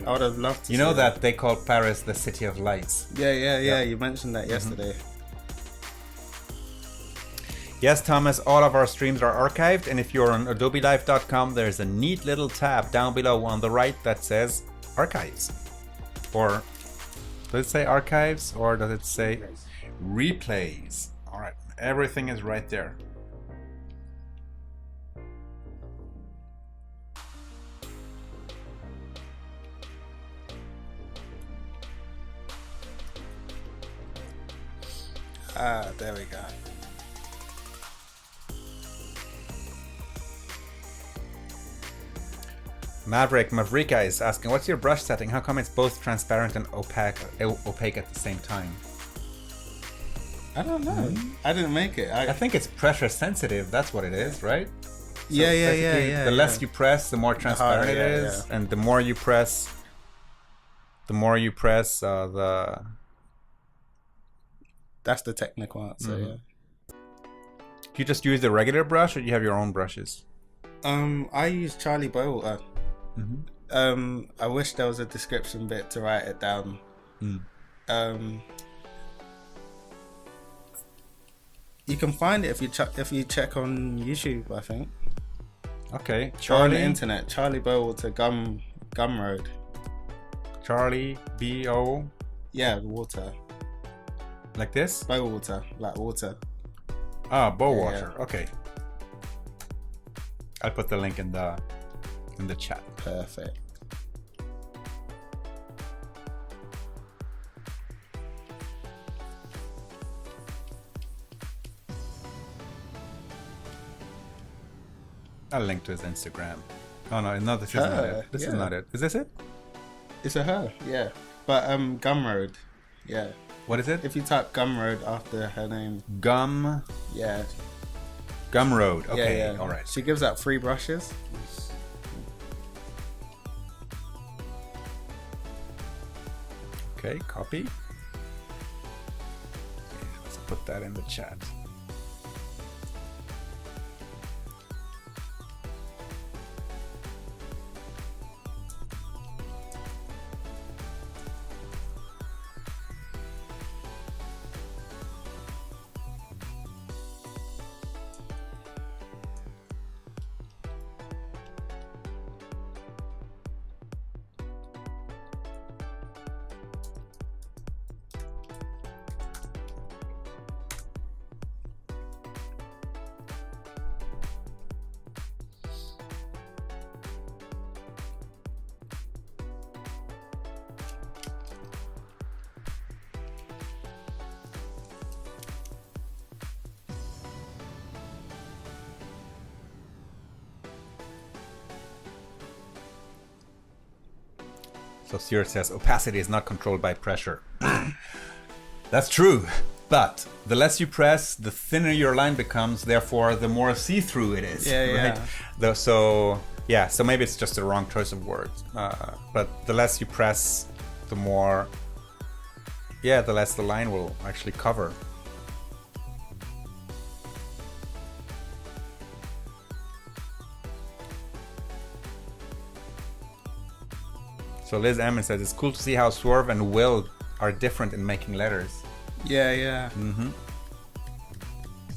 Speaker 1: I would have loved to
Speaker 2: You know
Speaker 1: see
Speaker 2: that they call Paris the city of lights.
Speaker 1: Yeah. You mentioned that yesterday.
Speaker 2: Yes, Thomas, all of our streams are archived, and if you're on adobelive.com, there's a neat little tab down below on the right that says archives. Or does it say archives, or does it say replays? All right, everything is right there.
Speaker 1: Ah, there we go.
Speaker 2: Mavrika is asking, what's your brush setting? How come it's both transparent and opaque at the same time?
Speaker 1: I don't know. I didn't make it.
Speaker 2: I think it's pressure sensitive. That's what it is, right? So
Speaker 1: Yeah.
Speaker 2: basically, the less you press, the more transparent
Speaker 1: harder,
Speaker 2: it is, and the more you press, the.
Speaker 1: That's the technical answer.
Speaker 2: Mhm.
Speaker 1: Yeah.
Speaker 2: Do you just use the regular brush, or do you have your own brushes?
Speaker 1: I use Charlie Bowalter.
Speaker 2: Mm-hmm.
Speaker 1: I wish there was a description bit to write it down. You can find it if you check on YouTube, I think.
Speaker 2: Okay,
Speaker 1: Or on
Speaker 2: Charlie.
Speaker 1: the internet. Charlie Bowalter Gumroad.
Speaker 2: Charlie B-O,
Speaker 1: Yeah, water.
Speaker 2: like this.
Speaker 1: Bowalter, like water.
Speaker 2: Ah, bow
Speaker 1: Yeah,
Speaker 2: water. Okay. I'll put the link in the chat.
Speaker 1: Perfect.
Speaker 2: I'll link to his Instagram. Oh no, this is not it. This is
Speaker 1: yeah.
Speaker 2: not it. Is this it?
Speaker 1: It's a her, yeah. But Gumroad, yeah.
Speaker 2: What is it?
Speaker 1: If you type Gumroad after her name,
Speaker 2: Gumroad.
Speaker 1: yeah.
Speaker 2: Okay,
Speaker 1: yeah.
Speaker 2: all right.
Speaker 1: She gives out free brushes.
Speaker 2: Okay, copy. Let's put that in the chat. So Stuart says opacity is not controlled by pressure. That's true, but the less you press, the thinner your line becomes. Therefore, the more see-through it is.
Speaker 1: Yeah.
Speaker 2: Right? So maybe it's just the wrong choice of words. But the less you press, the more. Yeah, the less the line will actually cover. So Liz Ammon says it's cool to see how Swerve and Will are different in making letters.
Speaker 1: Yeah.
Speaker 2: Mm-hmm.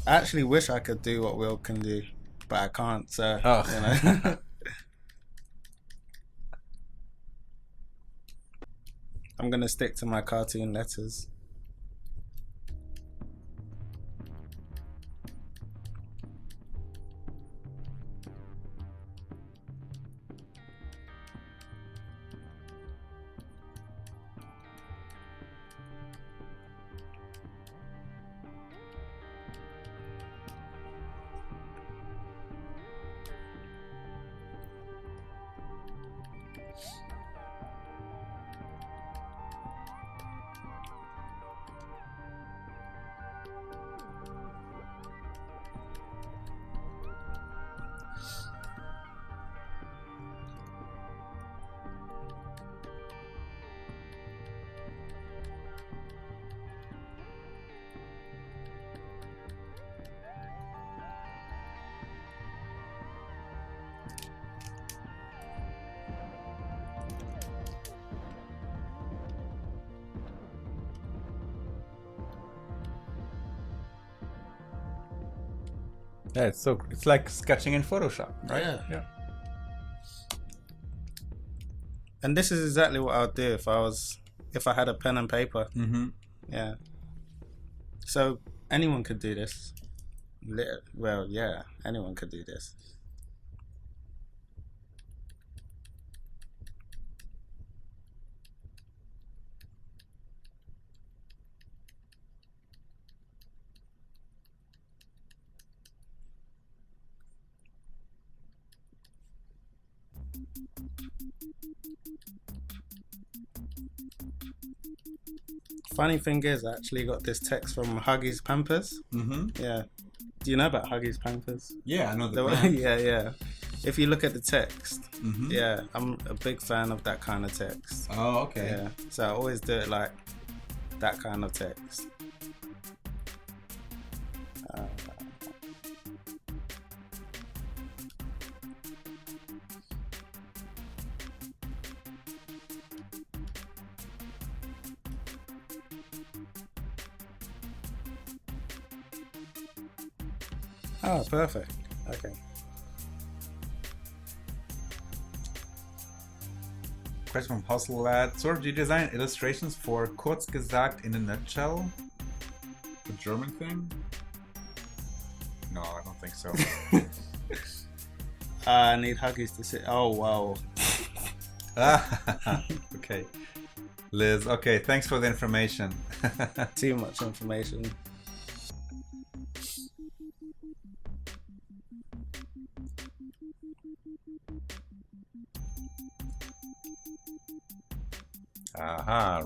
Speaker 1: I actually wish I could do what Will can do, but I can't. So
Speaker 2: Oh.
Speaker 1: you know. I'm gonna stick to my cartoon letters.
Speaker 2: Yeah, it's like sketching in Photoshop, right?
Speaker 1: Yeah. And this is exactly what I would do if I had a pen and paper.
Speaker 2: Mm-hmm.
Speaker 1: Yeah. So anyone could do this. Well, yeah, anyone could do this. Funny thing is, I actually got this text from Huggies Pampers.
Speaker 2: Mm-hmm.
Speaker 1: Yeah. Do you know about Huggies Pampers?
Speaker 2: Yeah, I know the brand.
Speaker 1: Yeah. If you look at the text,
Speaker 2: Mm-hmm.
Speaker 1: yeah, I'm a big fan of that kind of text.
Speaker 2: Oh, okay.
Speaker 1: Yeah. So I always do it like that kind of text. Oh, perfect. Okay.
Speaker 2: Question from Hustle Lad. Swerve, do you design illustrations for Kurz gesagt in a nutshell? The German thing? No, I don't think so.
Speaker 1: I need Huggies to sit. Oh, wow.
Speaker 2: Okay. Liz, okay, thanks for the information.
Speaker 1: Too much information.
Speaker 2: Aha.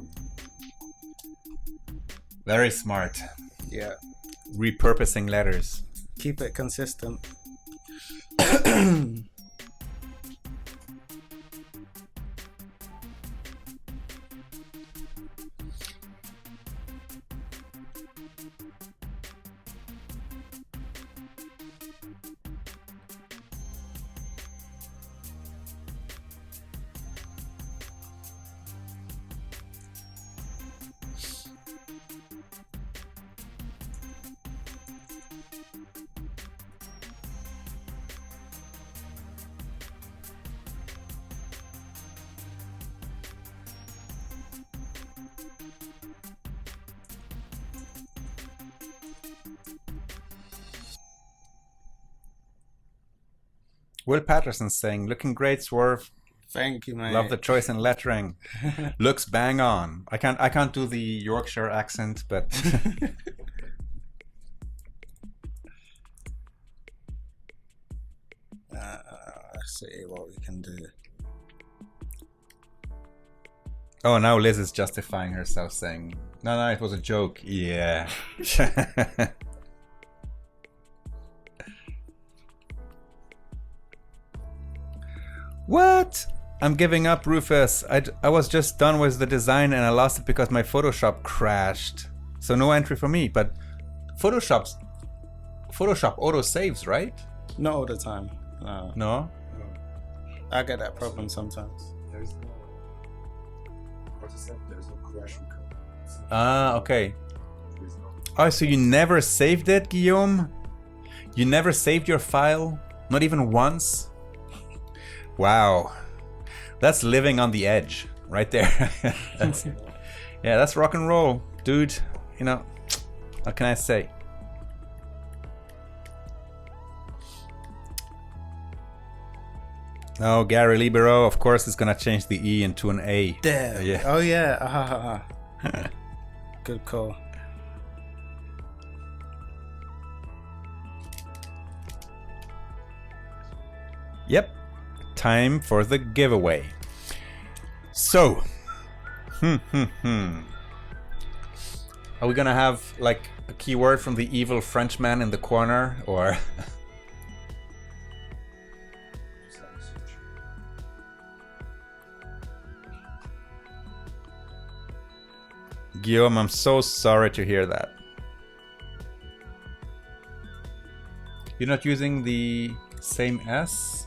Speaker 2: Very smart.
Speaker 1: Yeah.
Speaker 2: Repurposing letters.
Speaker 1: Keep it consistent.
Speaker 2: Will Patterson saying, looking great, Swerve.
Speaker 1: Thank you, mate.
Speaker 2: Love the choice in lettering. Looks bang on. I can't do the Yorkshire accent, but
Speaker 1: Let's see what we can do.
Speaker 2: oh, now Liz is justifying herself, saying, no, it was a joke. Yeah. What? I'm giving up, Rufus. I was just done with the design and I lost it because my Photoshop crashed. So no entry for me, but Photoshop auto saves, right?
Speaker 1: Not all the time.
Speaker 2: No?
Speaker 3: No,
Speaker 1: I get that problem sometimes.
Speaker 3: there's no. What is that? There's no crash recovery.
Speaker 2: Ah, okay.
Speaker 3: There's no.
Speaker 2: Oh, so you never saved it, Guillaume? You never saved your file? Not even once? Wow. That's living on the edge right there. That's rock and roll, dude. You know, what can I say? Oh, Gary Libero, of course, is gonna change the E into an A.
Speaker 1: There.
Speaker 2: Yeah.
Speaker 1: Oh, yeah. Good call.
Speaker 2: Yep. Time for the giveaway. So, are we gonna have like a keyword from the evil Frenchman in the corner, or?
Speaker 3: Just have a search.
Speaker 2: Guillaume, I'm so sorry to hear that. You're not using the same S?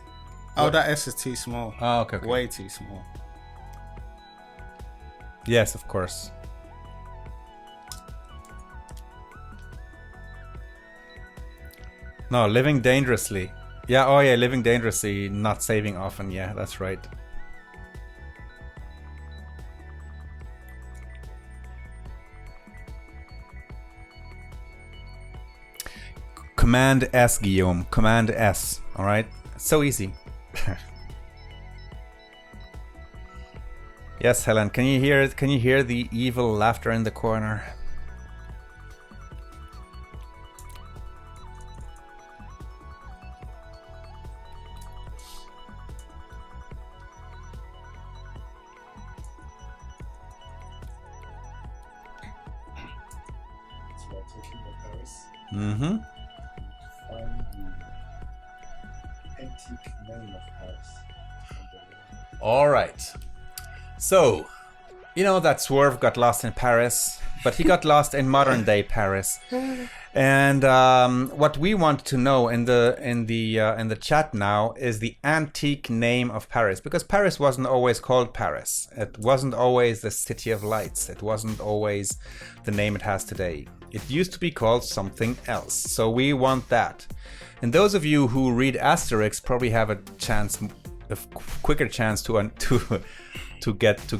Speaker 1: Oh, that S is too small.
Speaker 2: Oh, okay.
Speaker 1: Way too small.
Speaker 2: Yes, of course. No, living dangerously. Yeah, oh yeah, living dangerously, not saving often. Yeah, that's right. Command S, Guillaume. Command S. All right. So easy. Yes, Helen. Can you hear? Can you hear the evil laughter in the corner? Mm-hmm.
Speaker 3: Find the antique name of Paris.
Speaker 2: All right. So, you know that Swerve got lost in Paris, but he got lost in modern day Paris. And what we want to know in the chat now is the antique name of Paris, because Paris wasn't always called Paris. It wasn't always the City of Lights. It wasn't always the name it has today. It used to be called something else. So we want that. And those of you who read Asterix probably have a quicker chance to get to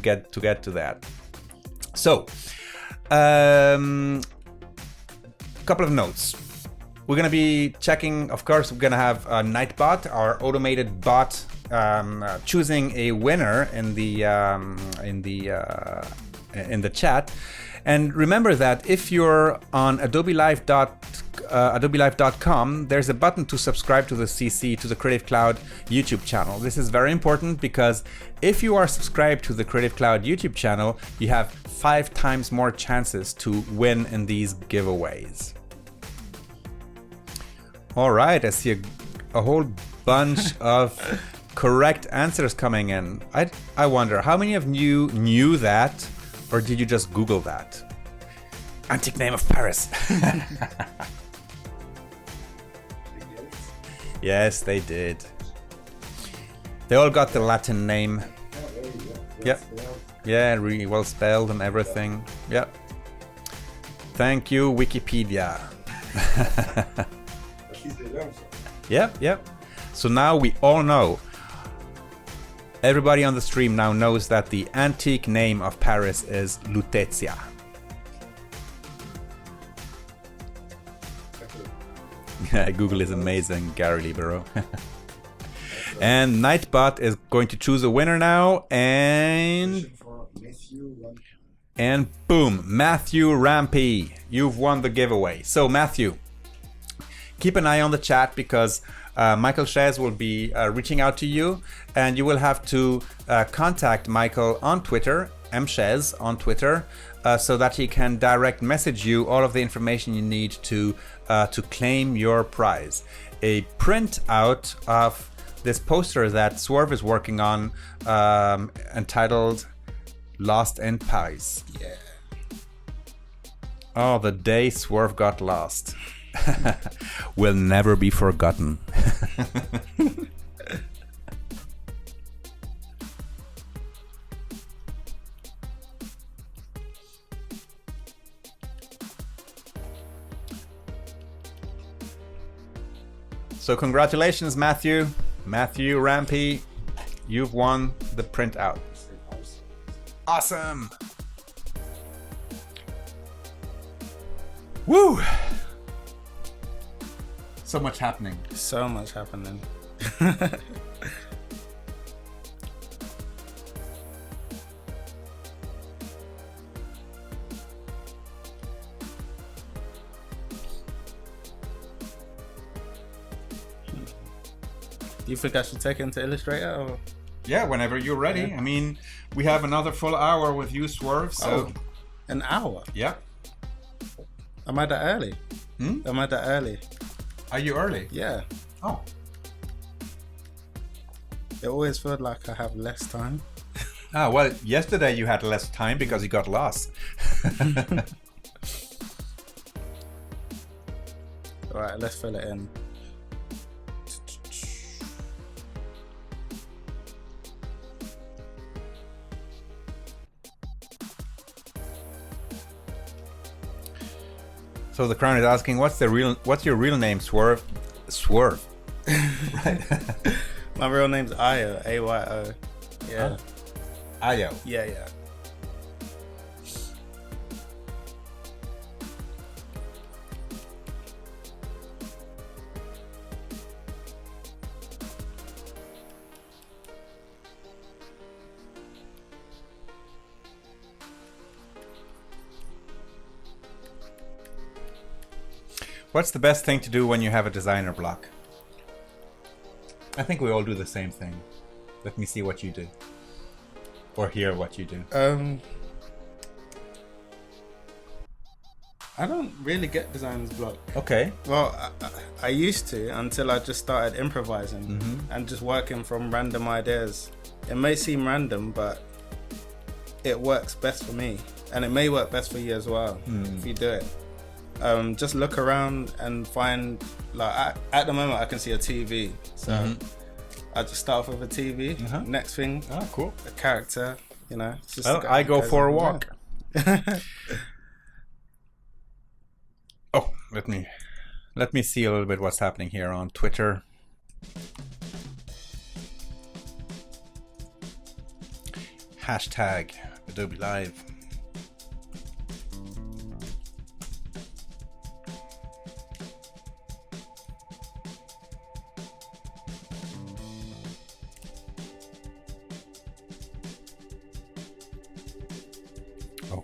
Speaker 2: that. So, couple of notes. We're gonna be checking. Of course, we're gonna have Nightbot, our automated bot, choosing a winner in the chat. And remember that if you're on adobelive.com, there's a button to subscribe to the CC, to the Creative Cloud YouTube channel. This is very important because if you are subscribed to the Creative Cloud YouTube channel, you have 5 times more chances to win in these giveaways. All right, I see a whole bunch of correct answers coming in. I wonder, how many of you knew that? Or did you just Google that? Antique name of Paris. Yes, they did. They all got the Latin name. Yep. Yeah, really well spelled and everything. Yep. Thank you, Wikipedia. Yep. So now we all know. Everybody on the stream now knows that the antique name of Paris is Lutetia. Google is amazing, Gary Libero. And Nightbot is going to choose a winner now, and boom, Matthew Rampy, you've won the giveaway. So Matthew, keep an eye on the chat because Michael Shez will be reaching out to you, and you will have to contact Michael on Twitter, mshez on Twitter, so that he can direct message you all of the information you need to claim your prize. A printout of this poster that Swerve is working on, entitled "Lost in Paris."
Speaker 1: Yeah.
Speaker 2: Oh, the day Swerve got lost will never be forgotten. So congratulations, Matthew Rampy, you've won the printout. Awesome. Woo! So much happening.
Speaker 1: So much happening. Do you think I should take it into Illustrator? Or?
Speaker 2: Yeah, whenever you're ready. Yeah. I mean, we have another full hour with you, Swerve. So
Speaker 1: an hour?
Speaker 2: Yeah.
Speaker 1: Am I that early? Am I that early?
Speaker 2: Are you early?
Speaker 1: Yeah.
Speaker 2: Oh.
Speaker 1: It always feels like I have less time.
Speaker 2: Ah, well, yesterday you had less time because you got lost.
Speaker 1: Alright, let's fill it in. So the Crown is asking, what's your real name, Swerve?
Speaker 2: Swerve. Right.
Speaker 1: My real name's Ayo, A-Y-O. Yeah.
Speaker 2: Ayo.
Speaker 1: Yeah, yeah.
Speaker 2: What's the best thing to do when you have a designer block? I think we all do the same thing. Let me see what you do. Or hear what you do.
Speaker 1: I don't really get designer's block.
Speaker 2: Okay.
Speaker 1: Well, I used to until I just started improvising and just working from random ideas. It may seem random, but it works best for me. And it may work best for you as well if you do it. Just look around and find, like, at the moment I can see a TV. So I just start off with a TV. Next thing,
Speaker 2: Oh, cool.
Speaker 1: a character, you know. It's just
Speaker 2: Well, I go for a walk. Oh, let me see a little bit what's happening here on Twitter. Hashtag Adobe Live. Oh.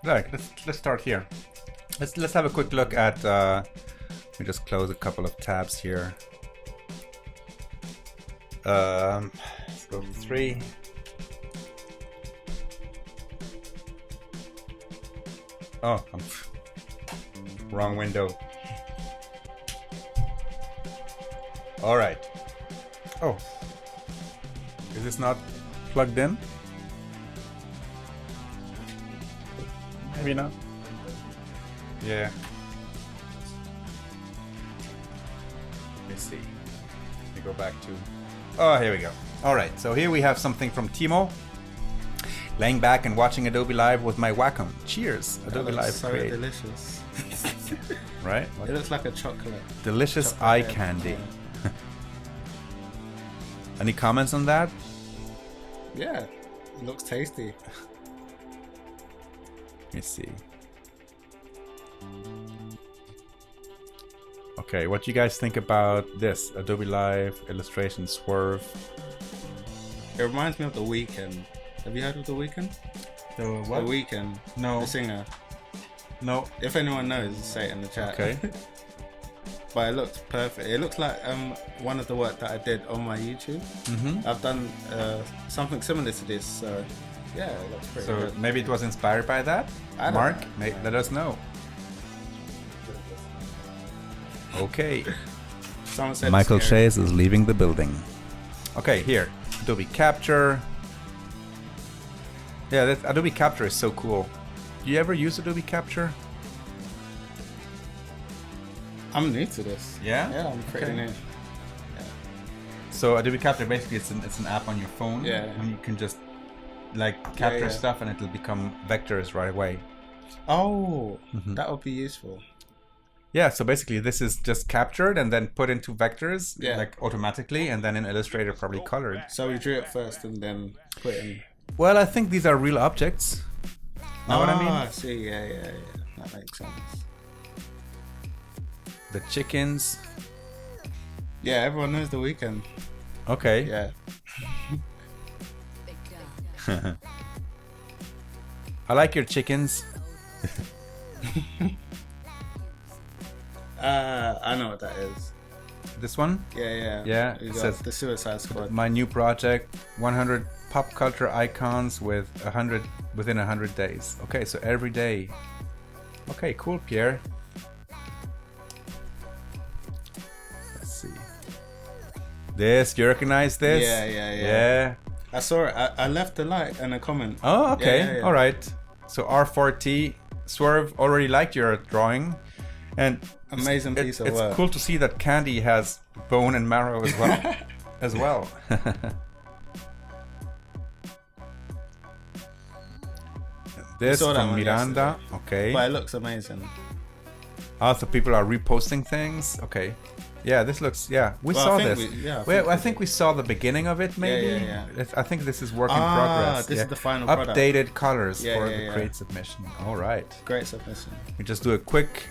Speaker 2: Right, let's start here. Let's have a quick look at. Let me just close a couple of tabs here. Let's go to 3. Oh, wrong window. All right. Oh, is this not plugged in? Maybe not. Yeah. Let me see. Let me go back to. Oh, here we go. All right. So here we have something from Timo. Laying back and watching Adobe Live with my Wacom. Cheers, Adobe Live.
Speaker 1: So
Speaker 2: Create.
Speaker 1: delicious.
Speaker 2: Right?
Speaker 1: It looks like a chocolate.
Speaker 2: Delicious
Speaker 1: chocolate
Speaker 2: eye
Speaker 1: head.
Speaker 2: candy. Any comments on that?
Speaker 1: Yeah, it looks tasty.
Speaker 2: Let me see. Okay, what do you guys think about this? Adobe Live, illustration, Swerve.
Speaker 1: It reminds me of The Weeknd. Have you heard of The Weeknd?
Speaker 2: The
Speaker 1: The Weeknd,
Speaker 2: No.
Speaker 1: the singer.
Speaker 2: No.
Speaker 1: If anyone knows, say it in the chat.
Speaker 2: Okay.
Speaker 1: But it looks perfect. It looks like one of the work that I did on my YouTube. I've done something similar to this, so yeah, it looks pretty
Speaker 2: So
Speaker 1: good.
Speaker 2: maybe it was inspired by that?
Speaker 1: I don't
Speaker 2: Mark,
Speaker 1: know.
Speaker 2: let us know. Okay.
Speaker 1: Someone said
Speaker 2: Michael
Speaker 1: it's scary.
Speaker 2: Chase is leaving the building. Okay, here. Adobe Capture. Yeah, that Adobe Capture is so cool. Do you ever use Adobe Capture?
Speaker 1: I'm new to this.
Speaker 2: Yeah?
Speaker 1: Yeah, I'm pretty
Speaker 2: Okay.
Speaker 1: new.
Speaker 2: So Adobe Capture basically it's an app on your phone.
Speaker 1: Yeah.
Speaker 2: And you can just like capture
Speaker 1: yeah.
Speaker 2: stuff and it'll become vectors right away.
Speaker 1: Oh,
Speaker 2: Mm-hmm.
Speaker 1: that would be useful.
Speaker 2: Yeah, so basically this is just captured and then put into vectors
Speaker 1: Yeah.
Speaker 2: like automatically and then in Illustrator probably colored.
Speaker 1: So we drew it first and then put in.
Speaker 2: Well, I think these are real objects. Know what I mean?
Speaker 1: I see. Yeah. That makes sense.
Speaker 2: The chickens.
Speaker 1: Yeah, everyone knows The Weeknd.
Speaker 2: Okay.
Speaker 1: Yeah.
Speaker 2: I like your chickens.
Speaker 1: I know what that is.
Speaker 2: This one?
Speaker 1: Yeah.
Speaker 2: Yeah,
Speaker 1: We
Speaker 2: it
Speaker 1: got
Speaker 2: says-
Speaker 1: the Suicide Squad.
Speaker 2: My new project, 100 pop culture icons with 100 within 100 days. Okay, so every day. Okay, cool, Pierre. Let's see. This, you recognize this?
Speaker 1: Yeah. I saw it. I left a like and a comment.
Speaker 2: Oh, okay.
Speaker 1: Yeah.
Speaker 2: All right. So R4T, Swerve already liked your drawing. And
Speaker 1: amazing piece of work.
Speaker 2: It's cool to see that Candy has bone and marrow as well. as well. This from Miranda. Okay.
Speaker 1: But it looks amazing.
Speaker 2: Also, people are reposting things. Okay. Yeah, this looks. Yeah, we saw this. I think we saw the beginning of it. Maybe.
Speaker 1: Yeah.
Speaker 2: I think this is work in progress.
Speaker 1: This is the final
Speaker 2: updated
Speaker 1: product.
Speaker 2: colors for the Create submission. All right.
Speaker 1: Great submission.
Speaker 2: We just do a quick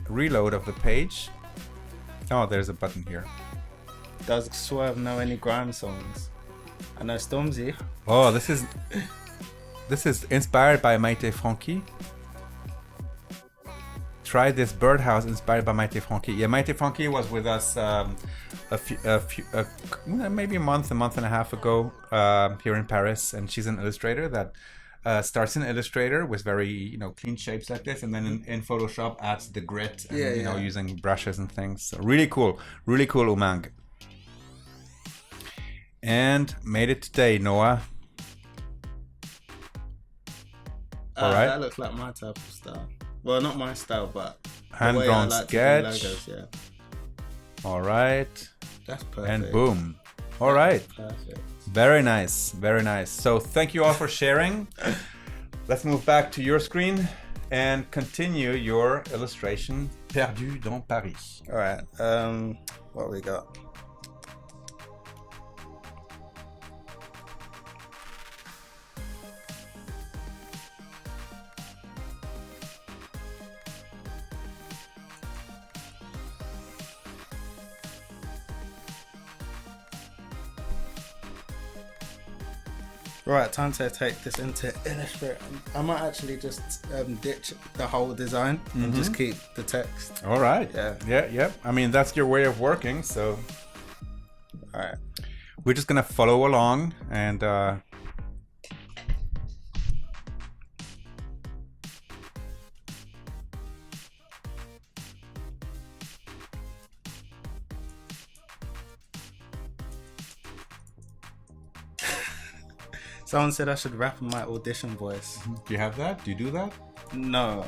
Speaker 2: reload of the page. Oh, there's a button here.
Speaker 1: Does Swerve know any grime songs? I know Stormzy.
Speaker 2: Oh, this is inspired by Maite Franchi. Try this birdhouse inspired by Maite Franchi. Yeah, Maite Franchi was with us maybe a month and a half ago here in Paris, and she's an illustrator that starts in Illustrator with very clean shapes like this, and then in Photoshop adds the grit and using brushes and things. So really cool Umang. And made it today, Noah.
Speaker 1: All right. That looks like my type of style. Well, not my style, but
Speaker 2: hand-drawn sketch.
Speaker 1: Logos,
Speaker 2: All right.
Speaker 1: That's perfect.
Speaker 2: And boom. All right.
Speaker 1: Perfect.
Speaker 2: Very nice. So thank you all for sharing. Let's move back to your screen and continue your illustration Perdu dans Paris.
Speaker 1: All right. What we got? Right, time to take this into Illustrator. I might actually just ditch the whole design and just keep the text.
Speaker 2: All right.
Speaker 1: Yeah.
Speaker 2: I mean, that's your way of working, so.
Speaker 1: All right.
Speaker 2: We're just gonna follow along and.
Speaker 1: Someone said I should rap in my audition voice.
Speaker 2: Do you have that? Do you do that?
Speaker 1: No.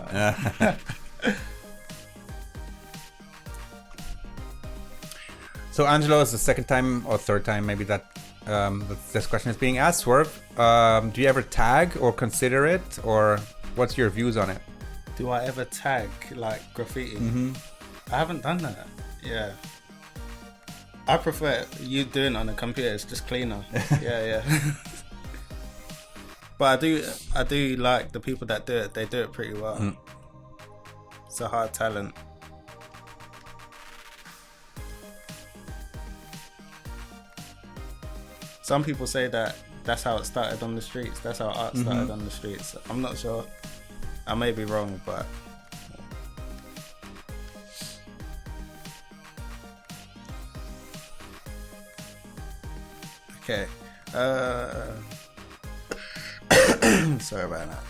Speaker 2: So Angelo is the second time or third time maybe that this question is being asked. Swerve, do you ever tag or consider it, or what's your views on it?
Speaker 1: Do I ever tag like graffiti? I haven't done that. Yeah. I prefer you doing it on a computer. It's just cleaner. Yeah. But I do like the people that do it. They do it pretty well. It's a hard talent. Some people say that that's how it started on the streets. That's how art started on the streets. I'm not sure. I may be wrong, but. Okay. Sorry about that.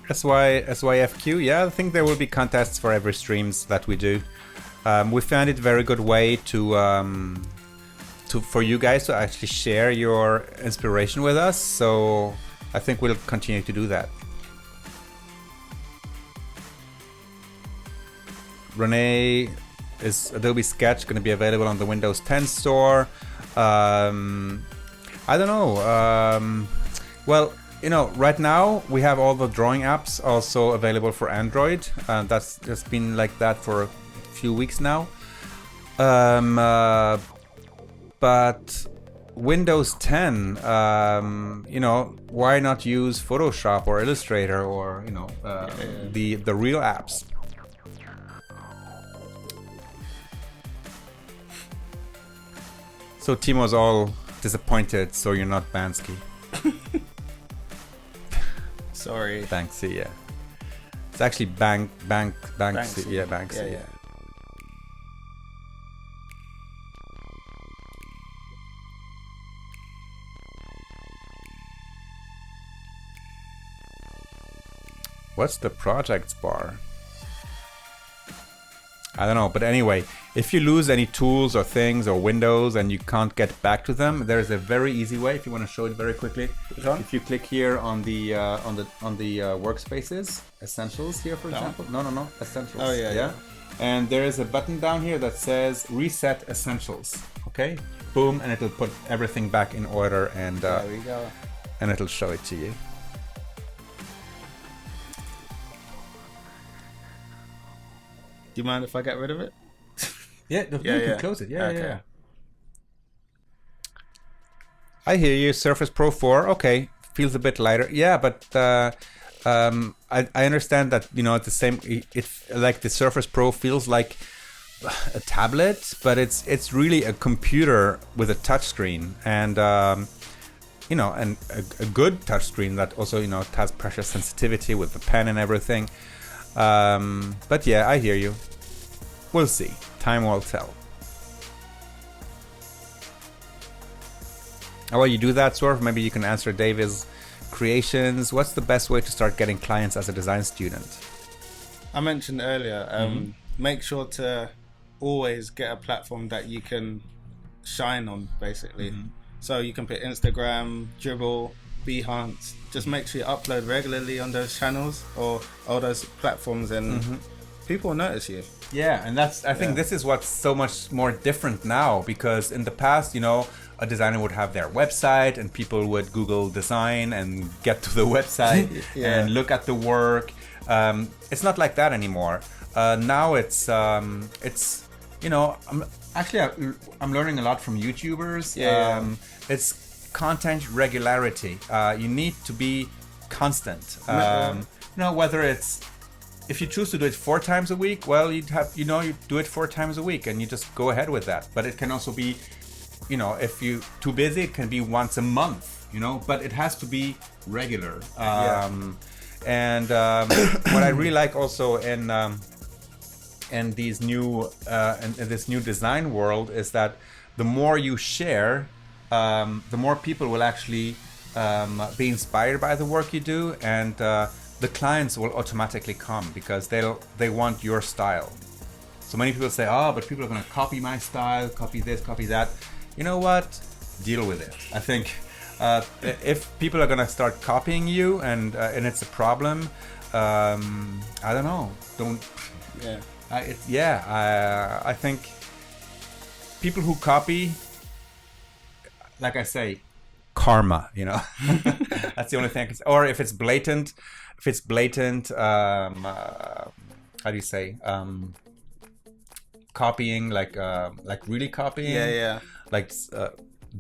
Speaker 2: SYFQ, yeah, I think there will be contests for every streams that we do. We found it a very good way to for you guys to actually share your inspiration with us, so I think we'll continue to do that. Renee, is Adobe Sketch going to be available on the Windows 10 store? I don't know. Well, right now we have all the drawing apps also available for Android. That's just been like that for a few weeks now. But Windows 10, why not use Photoshop or Illustrator or the real apps? So Timo's all disappointed. So you're not Bansky.
Speaker 1: Sorry.
Speaker 2: Banksy, yeah. It's actually Banksy. Yeah, Banksy.
Speaker 1: Yeah.
Speaker 2: What's the projects bar? I don't know, but anyway, if you lose any tools or things or windows and you can't get back to them, there's a very easy way. If you want to show it very quickly, if you click here on the workspaces, essentials here, for example. No, essentials.
Speaker 1: Oh yeah.
Speaker 2: And there is a button down here that says reset essentials. Okay, boom, and it'll put everything back in order, and
Speaker 1: there we go.
Speaker 2: And it'll show it to you.
Speaker 1: Do you mind if I get rid of it?
Speaker 2: Yeah, you can close it. Yeah,
Speaker 1: okay.
Speaker 2: yeah. I hear you. Surface Pro 4. Okay, feels a bit lighter. Yeah, but I understand that, you know, it's the same. It like the Surface Pro feels like a tablet, but it's really a computer with a touchscreen, and you know, and a good touchscreen that also, you know, has pressure sensitivity with the pen and everything. But yeah, I hear you. We'll see. Time will tell. While you do that, Swerve, maybe you can answer David's creations. What's the best way to start getting clients as a design student?
Speaker 1: I mentioned earlier, make sure to always get a platform that you can shine on, basically. So you can put Instagram, Dribble, Behance. Just make sure you upload regularly on those channels or all those platforms, and people will notice you.
Speaker 2: Yeah, and that's, I think this is what's so much more different now, because in the past, you know, a designer would have their website and people would Google design and get to the website and look at the work. It's not like that anymore. Now it's you know, I'm learning a lot from YouTubers. It's content regularity. You need to be constant. You know, whether it's, if you choose to do it 4 times a week, well, you do it 4 times a week and you just go ahead with that. But it can also be, you know, if you're too busy, it can be once a month, you know, but it has to be regular. And what I really like also in these new in this new design world is that the more you share, the more people will actually be inspired by the work you do, and the clients will automatically come because they want your style. So many people say, oh, but people are going to copy my style, copy this, copy that. You know what? Deal with it. I think if people are going to start copying you and it's a problem, I don't know. Don't. I think people who copy, like I say, karma, you know. That's the only thing I can say. Or if it's blatant, how do you say, copying, like really copying, like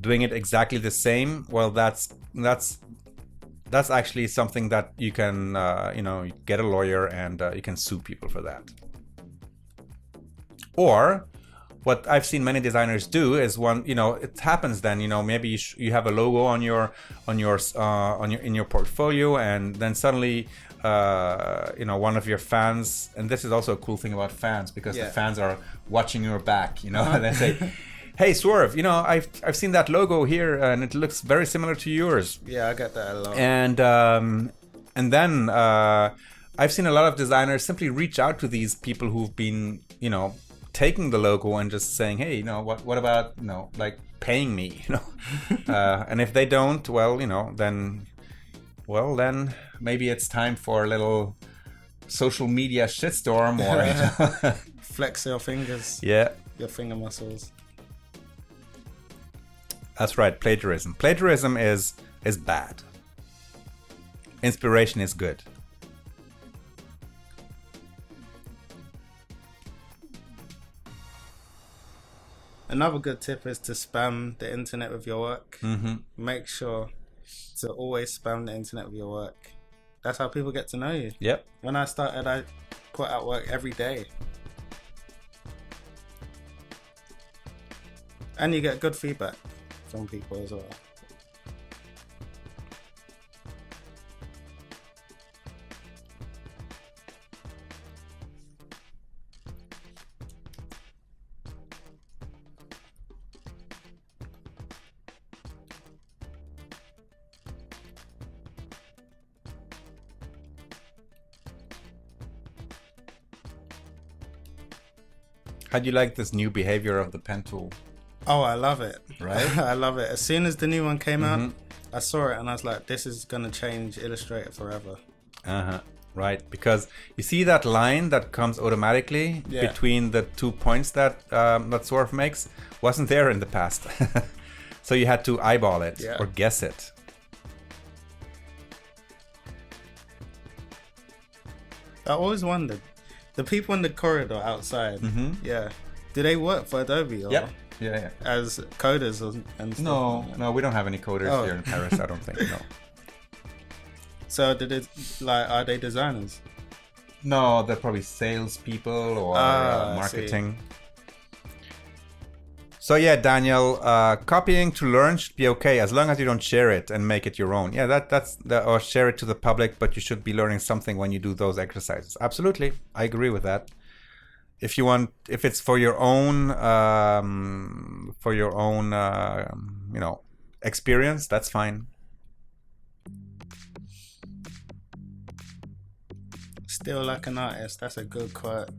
Speaker 2: doing it exactly the same, well, that's actually something that you can you know, get a lawyer and you can sue people for that. Or what I've seen many designers do is, one, you know, it happens then, you know, maybe you have a logo in your portfolio, and then suddenly you know, one of your fans, and this is also a cool thing about fans, because the fans are watching your back, you know, and they say, hey, Swerve, you know, I've seen that logo here and it looks very similar to yours.
Speaker 1: Yeah, I get that a lot.
Speaker 2: And then I've seen a lot of designers simply reach out to these people who've been, you know, taking the logo and just saying, hey, you know, what about, you know, like paying me, you know. And if they don't, well, you know, then maybe it's time for a little social media shitstorm, or you know.
Speaker 1: Flex your fingers.
Speaker 2: Yeah.
Speaker 1: Your finger muscles.
Speaker 2: That's right, plagiarism. Plagiarism is bad. Inspiration is good.
Speaker 1: Another good tip is to spam the internet with your work. Make sure to always spam the internet with your work. That's how people get to know you.
Speaker 2: Yep.
Speaker 1: When I started, I put out work every day. And you get good feedback from people as well.
Speaker 2: How do you like this new behavior of the pen tool?
Speaker 1: Oh, I love it.
Speaker 2: Right?
Speaker 1: I love it. As soon as the new one came out, I saw it and I was like, this is going to change Illustrator forever.
Speaker 2: Right, because you see that line that comes automatically between the 2 points that that Swerve makes wasn't there in the past. So you had to eyeball it or guess it.
Speaker 1: I always wondered, the people in the corridor outside, do they work for Adobe? Or
Speaker 2: Yeah.
Speaker 1: as coders and stuff?
Speaker 2: No, we don't have any coders here in Paris, I don't think, no.
Speaker 1: So are they designers?
Speaker 2: No, they're probably salespeople or marketing. So yeah, Daniel, copying to learn should be okay as long as you don't share it and make it your own. Yeah, or share it to the public, but you should be learning something when you do those exercises. Absolutely, I agree with that. If it's for your own, experience, that's fine.
Speaker 1: Still like an artist. That's a good quote.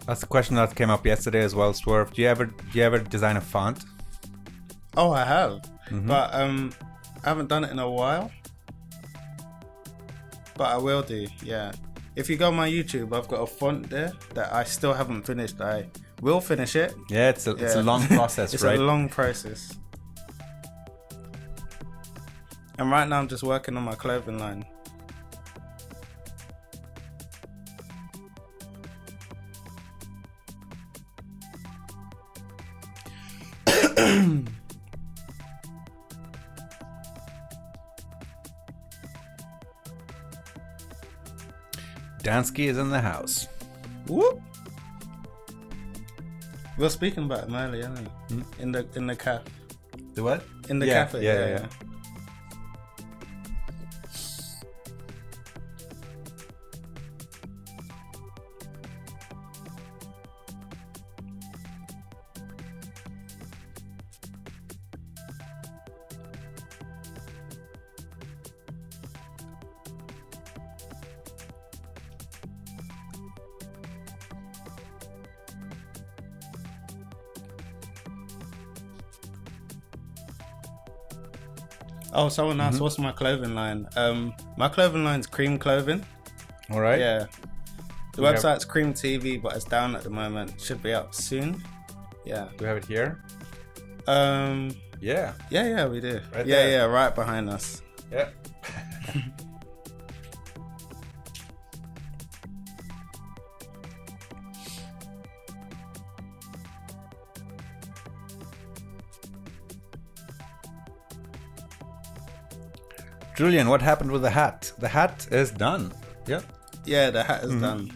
Speaker 2: That's a question that came up yesterday as well, Swerve. Do you ever design a font?
Speaker 1: Oh, I have, but I haven't done it in a while. But I will do. Yeah. If you go on my YouTube, I've got a font there that I still haven't finished. I will finish it.
Speaker 2: Yeah, it's a long process,
Speaker 1: it's
Speaker 2: right?
Speaker 1: It's a long process. And right now I'm just working on my clothing line.
Speaker 2: Dansky is in the house.
Speaker 1: Whoop. We were speaking about him earlier, in the cafe.
Speaker 2: The what?
Speaker 1: In the cafe.
Speaker 2: Yeah.
Speaker 1: Oh, someone asked, what's my clothing line? My clothing line's Cream Clothing.
Speaker 2: All right.
Speaker 1: Yeah. The website's Cream TV, but it's down at the moment. Should be up soon. Yeah.
Speaker 2: Do we have it here?
Speaker 1: Yeah, we do.
Speaker 2: Right there.
Speaker 1: Yeah, right behind us.
Speaker 2: Yeah. Julian, what happened with the hat? The hat is done. Yeah.
Speaker 1: Yeah, the hat is done.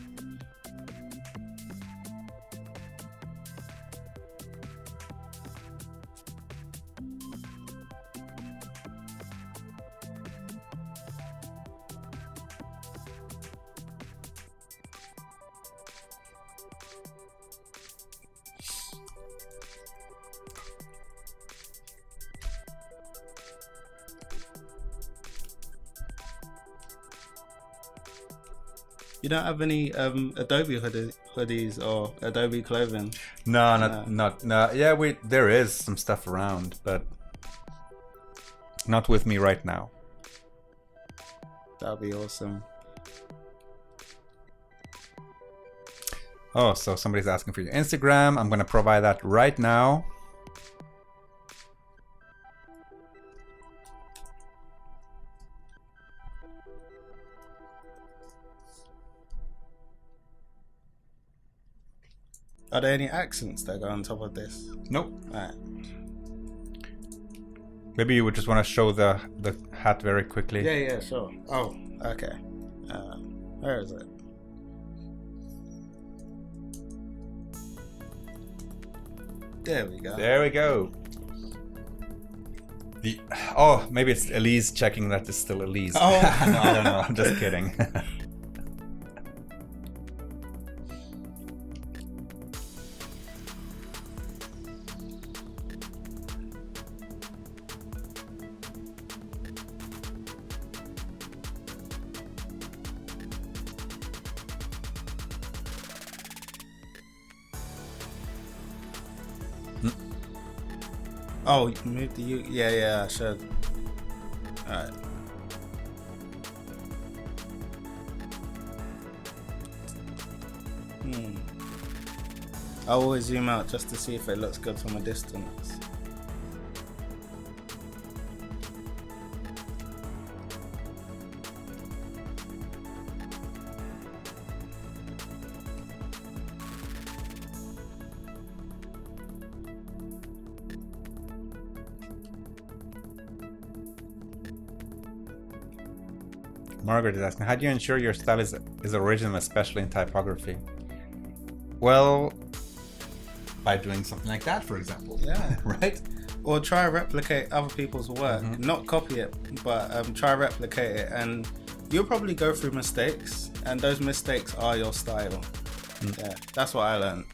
Speaker 1: You don't have any Adobe hoodies or Adobe clothing?
Speaker 2: No. Yeah, there is some stuff around, but not with me right now.
Speaker 1: That'd be awesome.
Speaker 2: Oh, so somebody's asking for your Instagram. I'm gonna provide that right now.
Speaker 1: Are there any accents that go on top of this?
Speaker 2: Nope.
Speaker 1: Alright.
Speaker 2: Maybe you would just want to show the hat very quickly.
Speaker 1: Yeah, sure. Oh, okay. Where is it? There we go.
Speaker 2: There we go. Maybe it's Elise checking that it's still Elise.
Speaker 1: Oh.
Speaker 2: No, I don't know. I'm just kidding.
Speaker 1: Oh, you can move the U. Yeah, I should. Alright. I always zoom out just to see if it looks good from a distance.
Speaker 2: Margaret is asking, how do you ensure your style is original, especially in typography? Well, by doing something like that, for example.
Speaker 1: Yeah.
Speaker 2: Right?
Speaker 1: Or try to replicate other people's work. Not copy it, but try to replicate it. And you'll probably go through mistakes, and those mistakes are your style. Yeah, that's what I learned.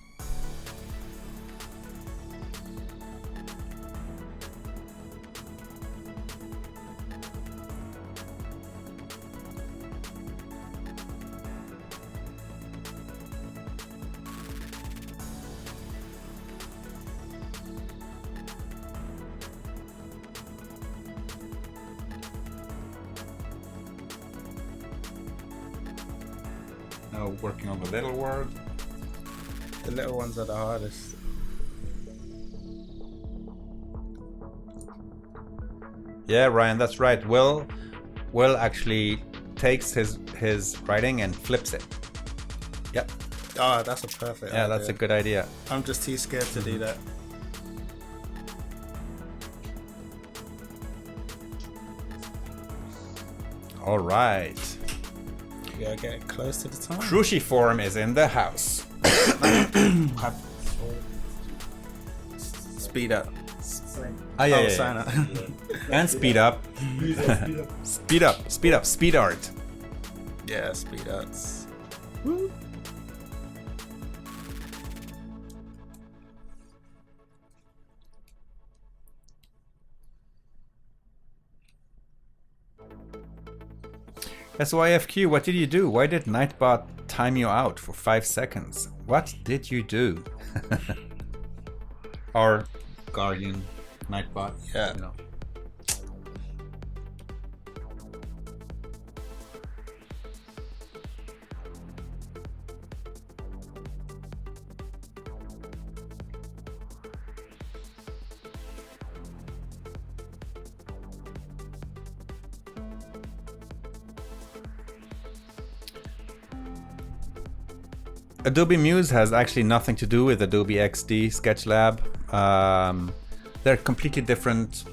Speaker 2: Now working on the little word.
Speaker 1: The little ones are the hardest.
Speaker 2: Yeah, Ryan, that's right. Will actually takes his writing and flips it. Yep.
Speaker 1: Oh, that's a perfect idea.
Speaker 2: That's a good idea.
Speaker 1: I'm just too scared to do that.
Speaker 2: All right.
Speaker 1: Yeah, get close to the time.
Speaker 2: Cruciform is in the house.
Speaker 1: Speed up.
Speaker 2: Yeah.
Speaker 1: Sign up.
Speaker 2: And speed up. Speed up. Speed art.
Speaker 1: Yeah, speed ups.
Speaker 2: SYFQ, what did you do? Why did Nightbot time you out for 5 seconds? What did you do? Our guardian Nightbot.
Speaker 1: Yeah.
Speaker 2: You know. Adobe Muse has actually nothing to do with Adobe XD SketchLab. They're completely different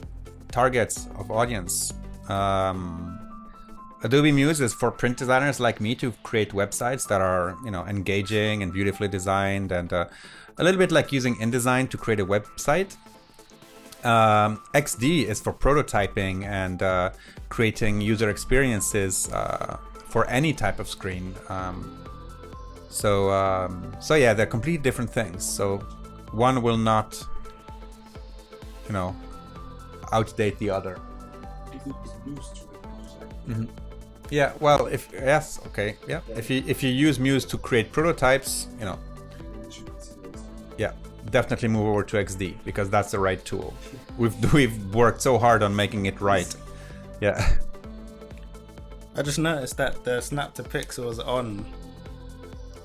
Speaker 2: targets of audience. Adobe Muse is for print designers like me to create websites that are, engaging and beautifully designed, and a little bit like using InDesign to create a website. XD is for prototyping and creating user experiences for any type of screen. So yeah, they're completely different things. So one will not, outdate the other. Yeah. Well, if you use Muse to create prototypes, yeah, definitely move over to XD because that's the right tool. We've worked so hard on making it right. Yeah.
Speaker 1: I just noticed that the snap to pixel is on.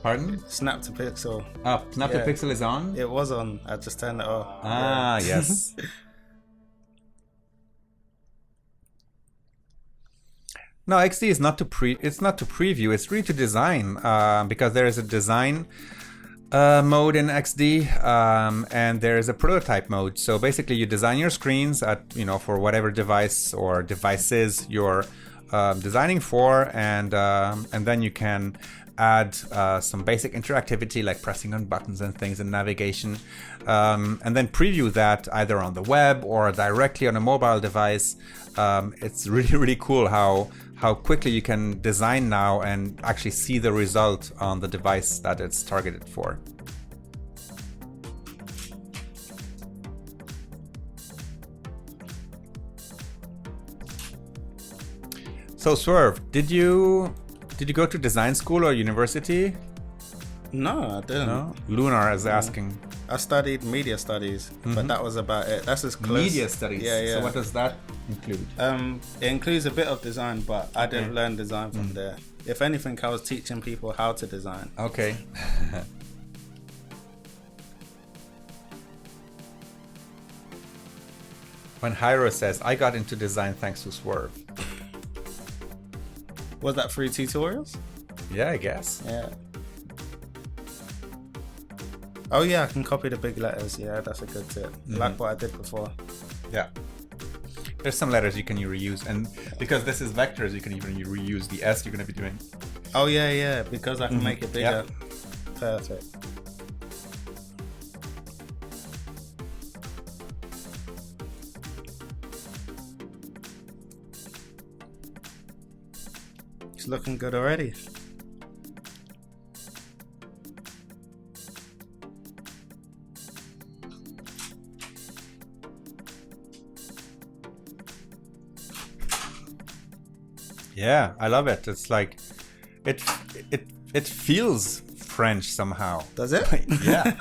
Speaker 2: Pardon?
Speaker 1: Snap to pixel.
Speaker 2: Snap to pixel is on?
Speaker 1: It was on. I just turned it off.
Speaker 2: Yes. No, XD is not to preview. It's really to design because there is a design mode in XD and there is a prototype mode. So basically, you design your screens at for whatever device or devices you're designing for, and then you can add some basic interactivity like pressing on buttons and things in navigation, and then preview that either on the web or directly on a mobile device. It's really, really cool how quickly you can design now and actually see the result on the device that it's targeted for. So Swerve, did you go to design school or university?
Speaker 1: No, I didn't.
Speaker 2: No? Lunar is asking.
Speaker 1: I studied media studies, but that was about it. That's as close.
Speaker 2: Media studies.
Speaker 1: Yeah, yeah.
Speaker 2: So what does that include?
Speaker 1: It includes a bit of design, but I didn't learn design from there. If anything, I was teaching people how to design.
Speaker 2: Okay. When Hyro says, I got into design thanks to Swerve.
Speaker 1: Was that through tutorials?
Speaker 2: Yeah, I guess.
Speaker 1: Yeah. Oh yeah, I can copy the big letters. Yeah, that's a good tip. Like what I did before.
Speaker 2: Yeah. There's some letters you can reuse, and because this is vectors, you can even reuse the S you're going to be doing.
Speaker 1: Oh yeah, yeah, because I can make it bigger.
Speaker 2: Yeah.
Speaker 1: Perfect. It's looking good already.
Speaker 2: Yeah, I love it. It's like it feels French somehow.
Speaker 1: Does it?
Speaker 2: Yeah.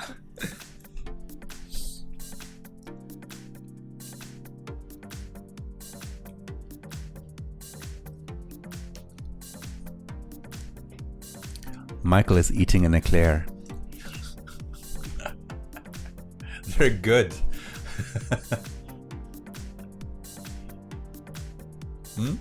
Speaker 2: Michael is eating an eclair. They're good. Hmm?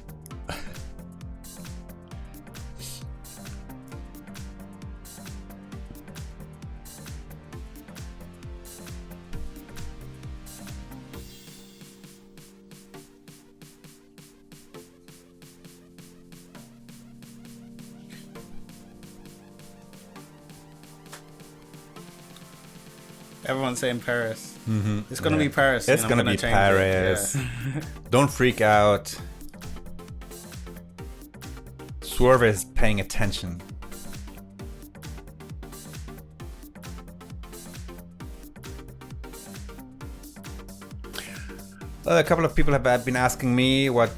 Speaker 1: Everyone's saying Paris. It's gonna be Paris.
Speaker 2: It's
Speaker 1: and
Speaker 2: gonna
Speaker 1: I'm
Speaker 2: be
Speaker 1: change
Speaker 2: Paris.
Speaker 1: it. Yeah.
Speaker 2: Don't freak out. Swerve is paying attention. A couple of people have been asking me what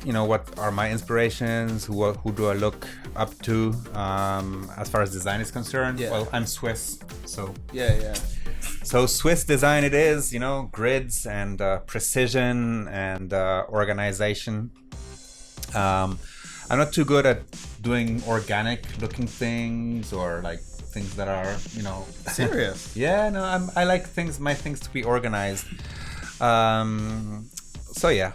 Speaker 2: are my inspirations, who do I look up to as far as design is concerned.
Speaker 1: Yeah.
Speaker 2: Well, I'm Swiss, so
Speaker 1: Yeah.
Speaker 2: so Swiss design it is, grids and precision and organization. I'm not too good at doing organic looking things or like things that are,
Speaker 1: Serious?
Speaker 2: yeah, no, I like my things to be organized. So yeah.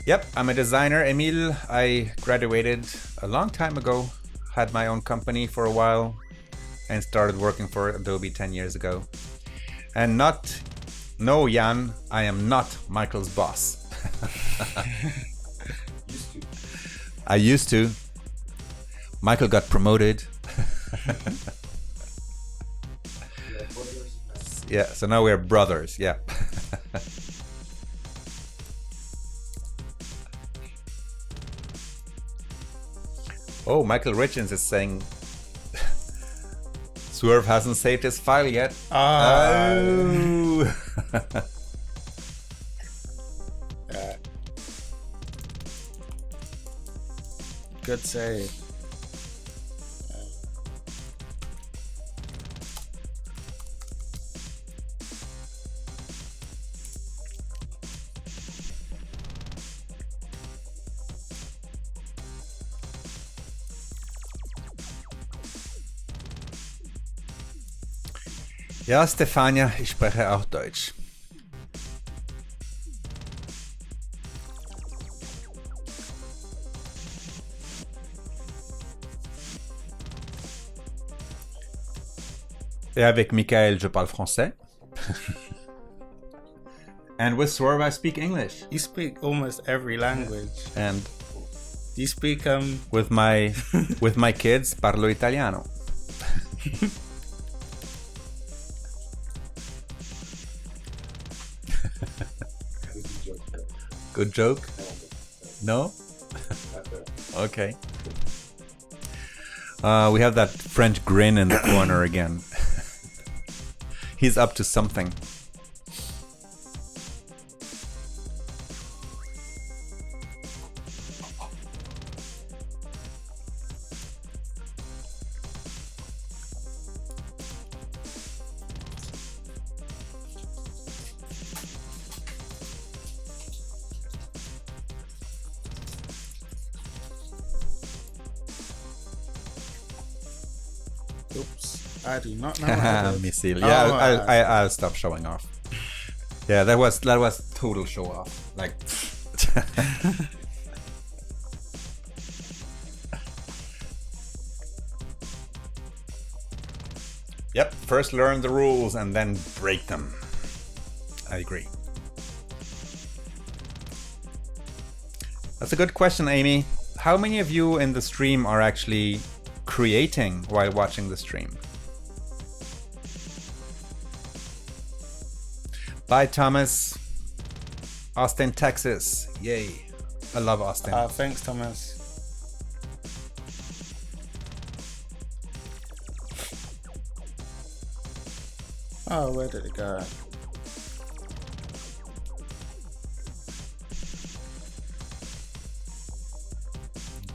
Speaker 2: Yep, I'm a designer, Emile. I graduated a long time ago, had my own company for a while, and started working for Adobe 10 years ago. And no, Jan, I am not Michael's boss. I used to. Michael got promoted. Yeah, so now we're brothers, yeah. Oh, Michael Richens is saying Swerve hasn't saved his file yet. Oh.
Speaker 1: Good save.
Speaker 2: Ja, Stefania, ich spreche auch Deutsch. Et avec Michael, je parle français. And with Swerve, I speak English.
Speaker 1: You speak almost every language.
Speaker 2: And
Speaker 1: You speak
Speaker 2: with my kids, parlo italiano. Good joke? No? Okay. We have that French grin in the corner again. He's up to something.
Speaker 1: I do not know. What that is.
Speaker 2: Missile.
Speaker 1: Oh,
Speaker 2: Yeah, I'll stop showing off. Yeah, that was total show off. Like. Yep, first learn the rules and then break them. I agree. That's a good question, Amy. How many of you in the stream are actually creating while watching the stream? Bye, Thomas. Austin, Texas. Yay. I love Austin.
Speaker 1: Thanks, Thomas. Oh, where did it go?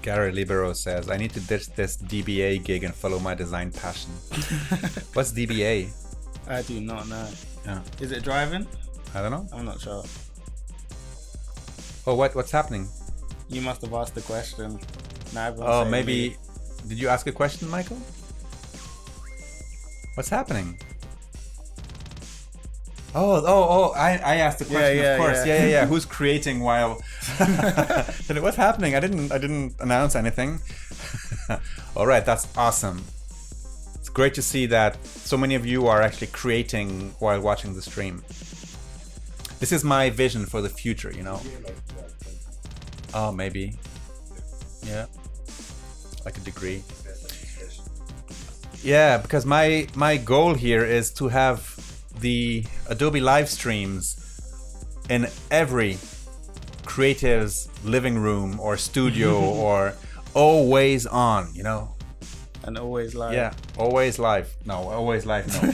Speaker 2: Gary Libero says, I need to ditch this DBA gig and follow my design passion. What's DBA?
Speaker 1: I do not know.
Speaker 2: Yeah.
Speaker 1: Is it driving?
Speaker 2: I don't know.
Speaker 1: I'm not sure.
Speaker 2: Oh, what's happening?
Speaker 1: You must have asked the question. Now everyone's
Speaker 2: Oh,
Speaker 1: saying
Speaker 2: maybe.
Speaker 1: me.
Speaker 2: Did you ask a question, Michael? What's happening? Oh! I asked the question.
Speaker 1: Yeah,
Speaker 2: of course.
Speaker 1: yeah.
Speaker 2: Yeah. Who's creating while? What's happening? I didn't announce anything. All right, that's awesome. It's great to see that so many of you are actually creating while watching the stream. This is my vision for the future, you know. Oh, maybe. Yeah. Like a degree. Yeah, because my goal here is to have the Adobe live streams in every creative's living room or studio or always on, you know.
Speaker 1: And always live.
Speaker 2: Yeah, always live. No, always live. No.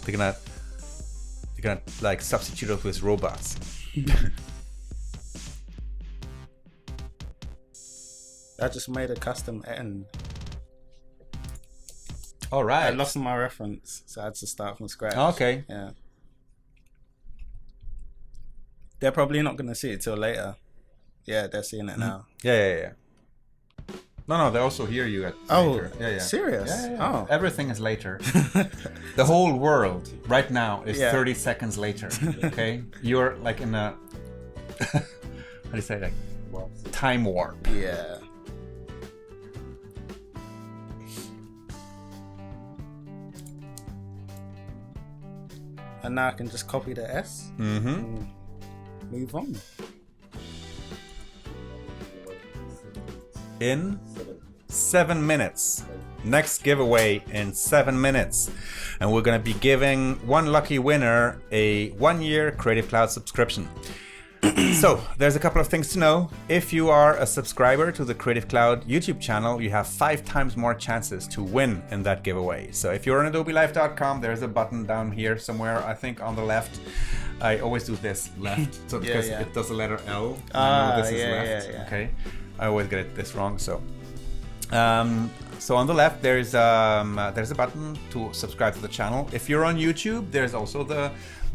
Speaker 2: They're gonna like substitute us with robots.
Speaker 1: I just made a custom end.
Speaker 2: All right.
Speaker 1: I lost my reference, so I had to start from scratch.
Speaker 2: Okay.
Speaker 1: Yeah. They're probably not going to see it till later. Yeah, they're seeing it now.
Speaker 2: Yeah. No, they also hear you at
Speaker 1: Oh,
Speaker 2: later. Yeah.
Speaker 1: Serious?
Speaker 2: Yeah.
Speaker 1: Oh.
Speaker 2: Everything is later. The whole world right now is 30 seconds later. Okay? You're like in a how do you say, like time warp.
Speaker 1: Yeah. And now I can just copy the S and move on.
Speaker 2: In 7 minutes. Next giveaway in 7 minutes. And we're going to be giving one lucky winner a 1-year Creative Cloud subscription. So, there's a couple of things to know. If you are a subscriber to the Creative Cloud YouTube channel, you have 5 times more chances to win in that giveaway. So if you're on adobelive.com, there's a button down here somewhere, I think on the left. I always do this left, so because it does the letter L. This is left.
Speaker 1: Yeah.
Speaker 2: Okay, I always get this wrong. So on the left there's a button to subscribe to the channel. If you're on YouTube, there's also the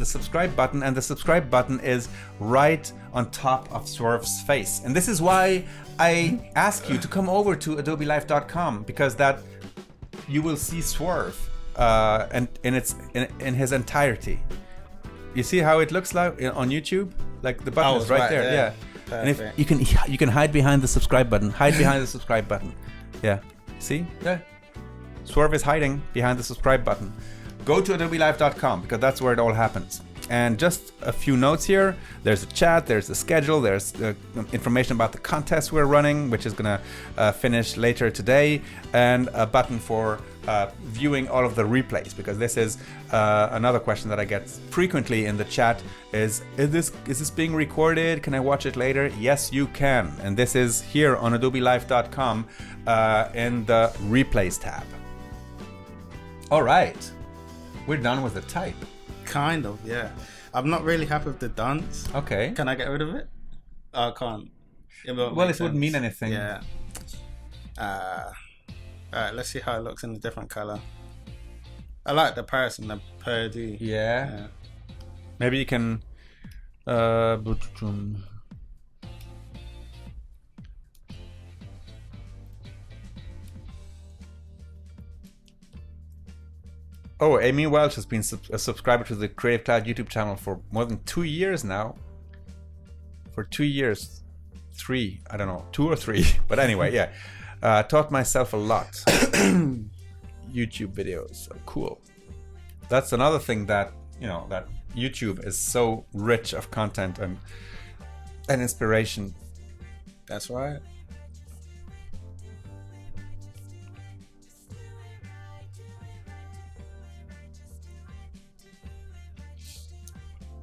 Speaker 2: subscribe button, and the subscribe button is right on top of Swerve's face. And this is why I ask you to come over to adobelive.com, because that you will see Swerve and in his entirety. You see how it looks like on YouTube? Like the button is right there. Yeah.
Speaker 1: Perfect.
Speaker 2: And if you can hide behind the subscribe button. Hide behind the subscribe button. Yeah. See? Yeah. Swerve is hiding behind the subscribe button. Go to adobelive.com, because that's where it all happens. And just a few notes here. There's a chat, there's a schedule, there's information about the contest we're running, which is going to finish later today, and a button for viewing all of the replays, because this is another question that I get frequently in the chat is this being recorded? Can I watch it later? Yes, you can. And this is here on adobelive.com in the replays tab. All right. We're done with the type.
Speaker 1: Kind of, yeah. I'm not really happy with the dance.
Speaker 2: Okay.
Speaker 1: Can I get rid of it? I can't. It
Speaker 2: wouldn't mean anything.
Speaker 1: Yeah. Alright, let's see how it looks in a different color. I like the Paris and the Purdue.
Speaker 2: Yeah. Maybe you can Oh, Amy Welch has been a subscriber to the Creative Cloud YouTube channel for more than 2 years now. For 2 years. 3, I don't know, 2 or 3. But anyway, yeah. Taught myself a lot. YouTube videos, so cool. That's another thing that, that YouTube is so rich of content and inspiration.
Speaker 1: That's right.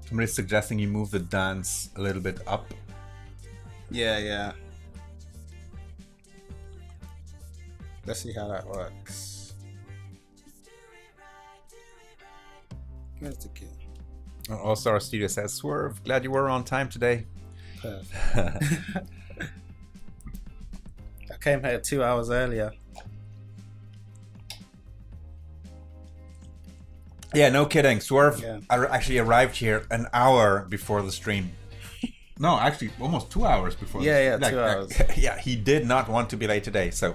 Speaker 2: Somebody's suggesting you move the dance a little bit up.
Speaker 1: Yeah. Let's see how that works. Where's the key?
Speaker 2: All Star Studio says, Swerve, glad you were on time today.
Speaker 1: Perfect. I came here 2 hours earlier.
Speaker 2: Yeah, no kidding. Swerve
Speaker 1: Yeah.
Speaker 2: actually arrived here an hour before the stream. No, actually, almost 2 hours before.
Speaker 1: Yeah, 2 hours.
Speaker 2: Yeah, he did not want to be late today, so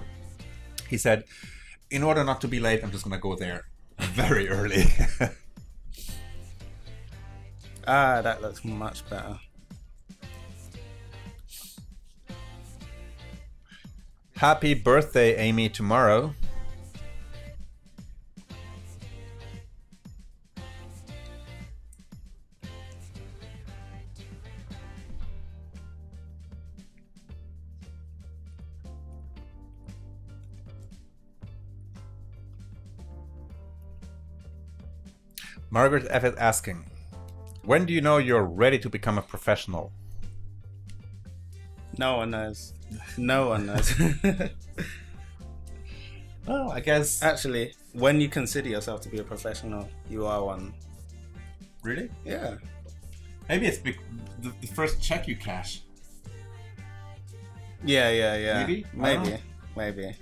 Speaker 2: he said, in order not to be late, I'm just gonna go there very early.
Speaker 1: That looks much better.
Speaker 2: Happy birthday, Amy, tomorrow. Margaret F. is asking, when do you know you're ready to become a professional?
Speaker 1: No one knows. No one knows.
Speaker 2: Well, I guess...
Speaker 1: Actually, when you consider yourself to be a professional, you are one.
Speaker 2: Really?
Speaker 1: Yeah.
Speaker 2: Maybe it's the first check you cash.
Speaker 1: Yeah.
Speaker 2: Maybe?
Speaker 1: Maybe.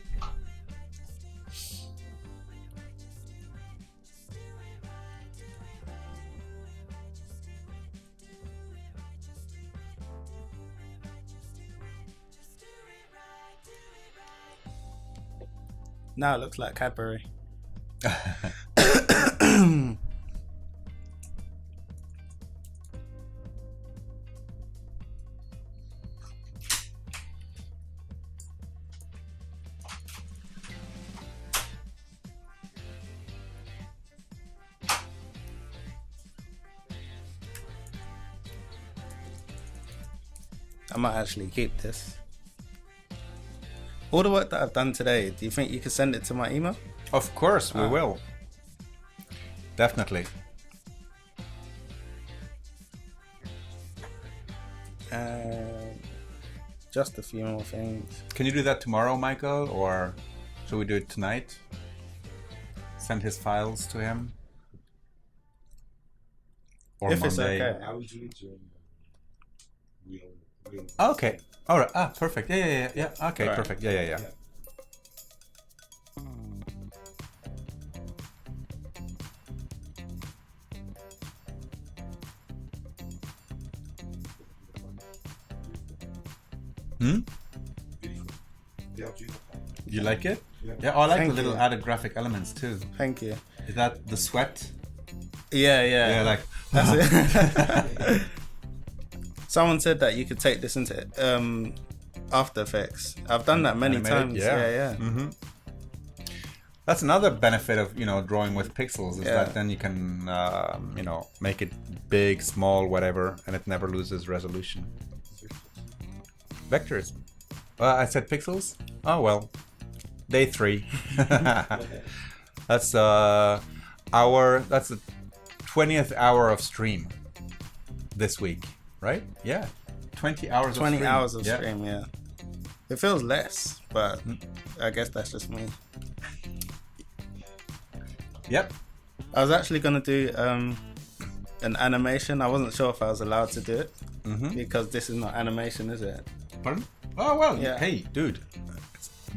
Speaker 1: Now it looks like Cadbury. I might actually keep this. All the work that I've done today, do you think you could send it to my email?
Speaker 2: Of course, we will. Definitely.
Speaker 1: Just a few more things.
Speaker 2: Can you do that tomorrow, Michael? Or should we do it tonight? Send his files to him? Or
Speaker 1: If it's
Speaker 2: Monday?
Speaker 1: okay.
Speaker 3: I would read your real.
Speaker 2: Okay. All right. Perfect. Yeah. Okay,
Speaker 1: Right.
Speaker 2: perfect. Yeah. You like it? Yeah. Oh, I like
Speaker 1: Thank
Speaker 2: the little
Speaker 1: you.
Speaker 2: added graphic elements too.
Speaker 1: Thank you.
Speaker 2: Is that the sweat?
Speaker 1: Yeah.
Speaker 2: Yeah, like
Speaker 1: That's it. Someone said that you could take this into After Effects. I've done that many times. Yeah.
Speaker 2: Mm-hmm. That's another benefit of drawing with pixels is
Speaker 1: Yeah.
Speaker 2: that then you can make it big, small, whatever, and it never loses resolution. Vectors. I said pixels. Oh well. Day 3. That's the 20th hour of stream this week, right? Yeah. 20 hours
Speaker 1: 20
Speaker 2: of stream.
Speaker 1: hours of
Speaker 2: Yeah.
Speaker 1: stream, yeah. It feels less, but I guess that's just me.
Speaker 2: Yep.
Speaker 1: I was actually going to do an animation. I wasn't sure if I was allowed to do it because this is not animation, is it?
Speaker 2: Pardon? Oh, well,
Speaker 1: Yeah.
Speaker 2: hey, dude.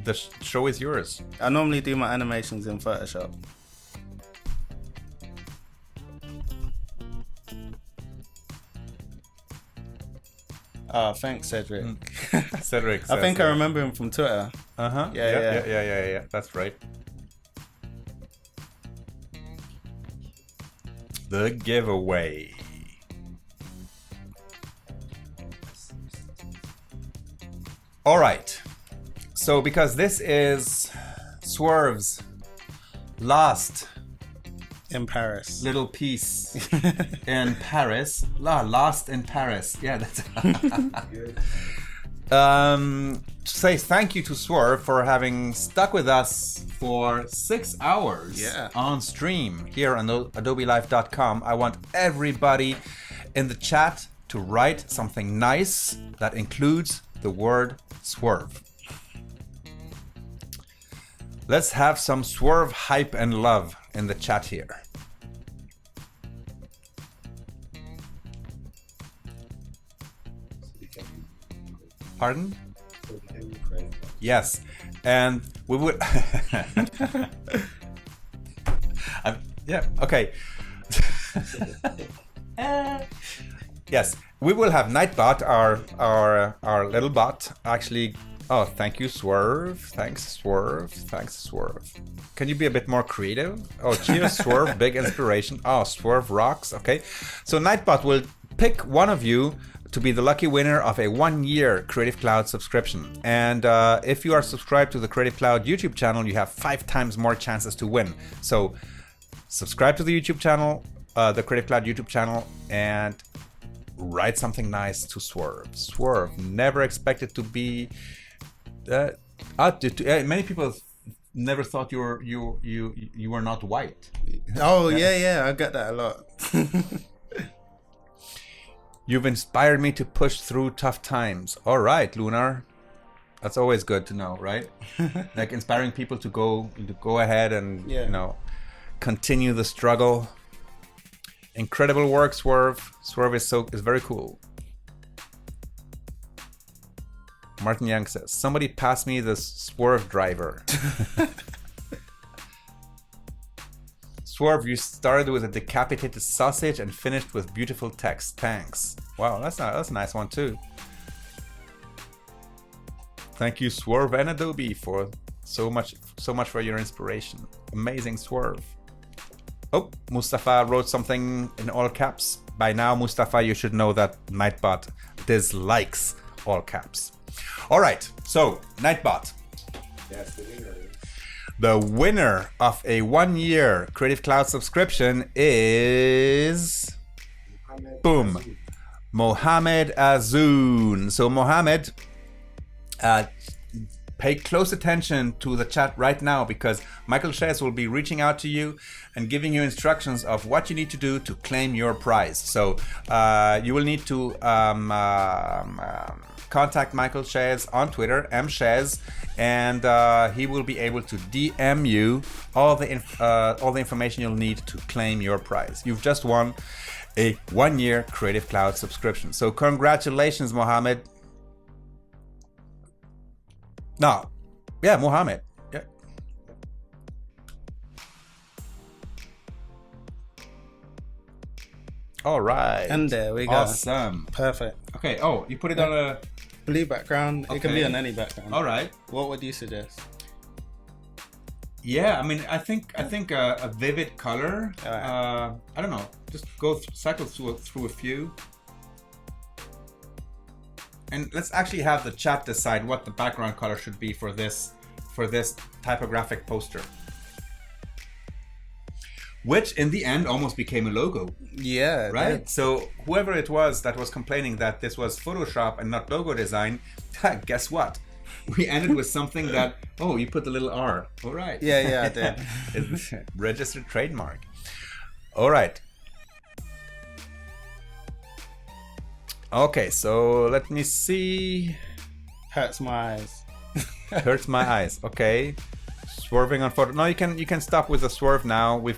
Speaker 2: The show is yours.
Speaker 1: I normally do my animations in Photoshop. Oh, thanks, Cedric.
Speaker 2: Cedric
Speaker 1: I think I
Speaker 2: says,
Speaker 1: remember him from Twitter.
Speaker 2: Uh-huh.
Speaker 1: Yeah.
Speaker 2: Yeah. That's right. the giveaway. All right. So because this is Swerve's last
Speaker 1: In Paris.
Speaker 2: little piece in Paris, lost in Paris. Yeah, that's. To say thank you to Swerve for having stuck with us for 6 hours on stream here on adobelive.com. I want everybody in the chat to write something nice that includes the word Swerve. Let's have some Swerve hype and love in the chat here. Pardon? Yes, and we would. Yeah. Okay. Yes, we will have Nightbot, our little bot, actually. Oh, thank you, Swerve. Thanks, Swerve. Thanks, Swerve. Can you be a bit more creative? Oh, cheers, Swerve. Big inspiration. Oh, Swerve rocks. Okay, so Nightbot will pick one of you to be the lucky winner of a 1-year Creative Cloud subscription. And if you are subscribed to the Creative Cloud YouTube channel, you have 5 times more chances to win. So subscribe to the YouTube channel, the Creative Cloud YouTube channel, and write something nice to Swerve. Swerve, never expected to be. Many people never thought you were not white.
Speaker 1: Oh yeah, I get that a lot.
Speaker 2: You've inspired me to push through tough times. All right, Lunar. That's always good to know, right? Like inspiring people to go ahead and continue the struggle. Incredible work, Swerve. Swerve is very cool. Martin Young says, somebody pass me the Swerve driver. Swerve, you started with a decapitated sausage and finished with beautiful text. Thanks. Wow, that's a nice one too. Thank you, Swerve and Adobe, for so much for your inspiration. Amazing, Swerve. Oh, Mustafa wrote something in all caps. By now, Mustafa, you should know that Nightbot dislikes all caps. All right, so Nightbot.
Speaker 3: Yes, the winner.
Speaker 2: The winner of a 1-year Creative Cloud subscription is Mohammed Azoun. So Mohammed, pay close attention to the chat right now, because Michael Shays will be reaching out to you and giving you instructions of what you need to do to claim your prize. So you will need to contact Michael Shays on Twitter, mshays, and he will be able to DM you all the information you'll need to claim your prize. You've just won a 1-year Creative Cloud subscription. So congratulations, Mohammed. No, yeah, Mohammed. Yeah. All right.
Speaker 1: And there we go.
Speaker 2: Awesome.
Speaker 1: Perfect.
Speaker 2: Okay. Oh, you put it on a
Speaker 1: blue background.
Speaker 2: Okay.
Speaker 1: It can be on any background.
Speaker 2: All right.
Speaker 1: What would you suggest?
Speaker 2: Yeah, I mean, I think a vivid color.
Speaker 1: Right.
Speaker 2: I don't know. Just cycle through a few. And let's actually have the chat decide what the background color should be for this typographic poster, which in the end almost became a logo.
Speaker 1: Yeah.
Speaker 2: Right. So whoever it was that was complaining that this was Photoshop and not logo design, guess what? We ended with something that, oh, you put the little R. All right.
Speaker 1: Yeah, I did.
Speaker 2: It's registered trademark. All right. Okay, so let me see.
Speaker 1: Hurts my eyes.
Speaker 2: Hurts my eyes. Okay. Swerving on photo. No, you can stop with the Swerve now. We've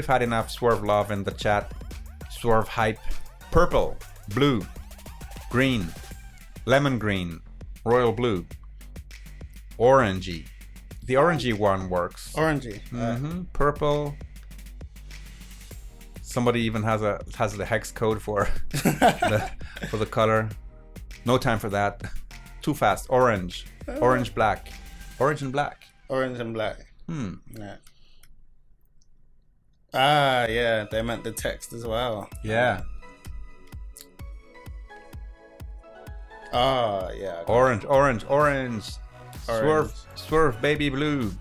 Speaker 2: had enough Swerve love in the chat. Swerve hype. Purple, blue, green, lemon green, royal blue, orangey. The orangey one works.
Speaker 1: Orangey.
Speaker 2: Purple. Somebody even has the hex code for the color. No time for that. Too fast. Orange. Orange black. Orange and black.
Speaker 1: Orange and black.
Speaker 2: Hmm.
Speaker 1: Yeah. Ah, yeah, they meant the text as well.
Speaker 2: Yeah.
Speaker 1: Oh, yeah.
Speaker 2: Orange. Swerve, baby blue.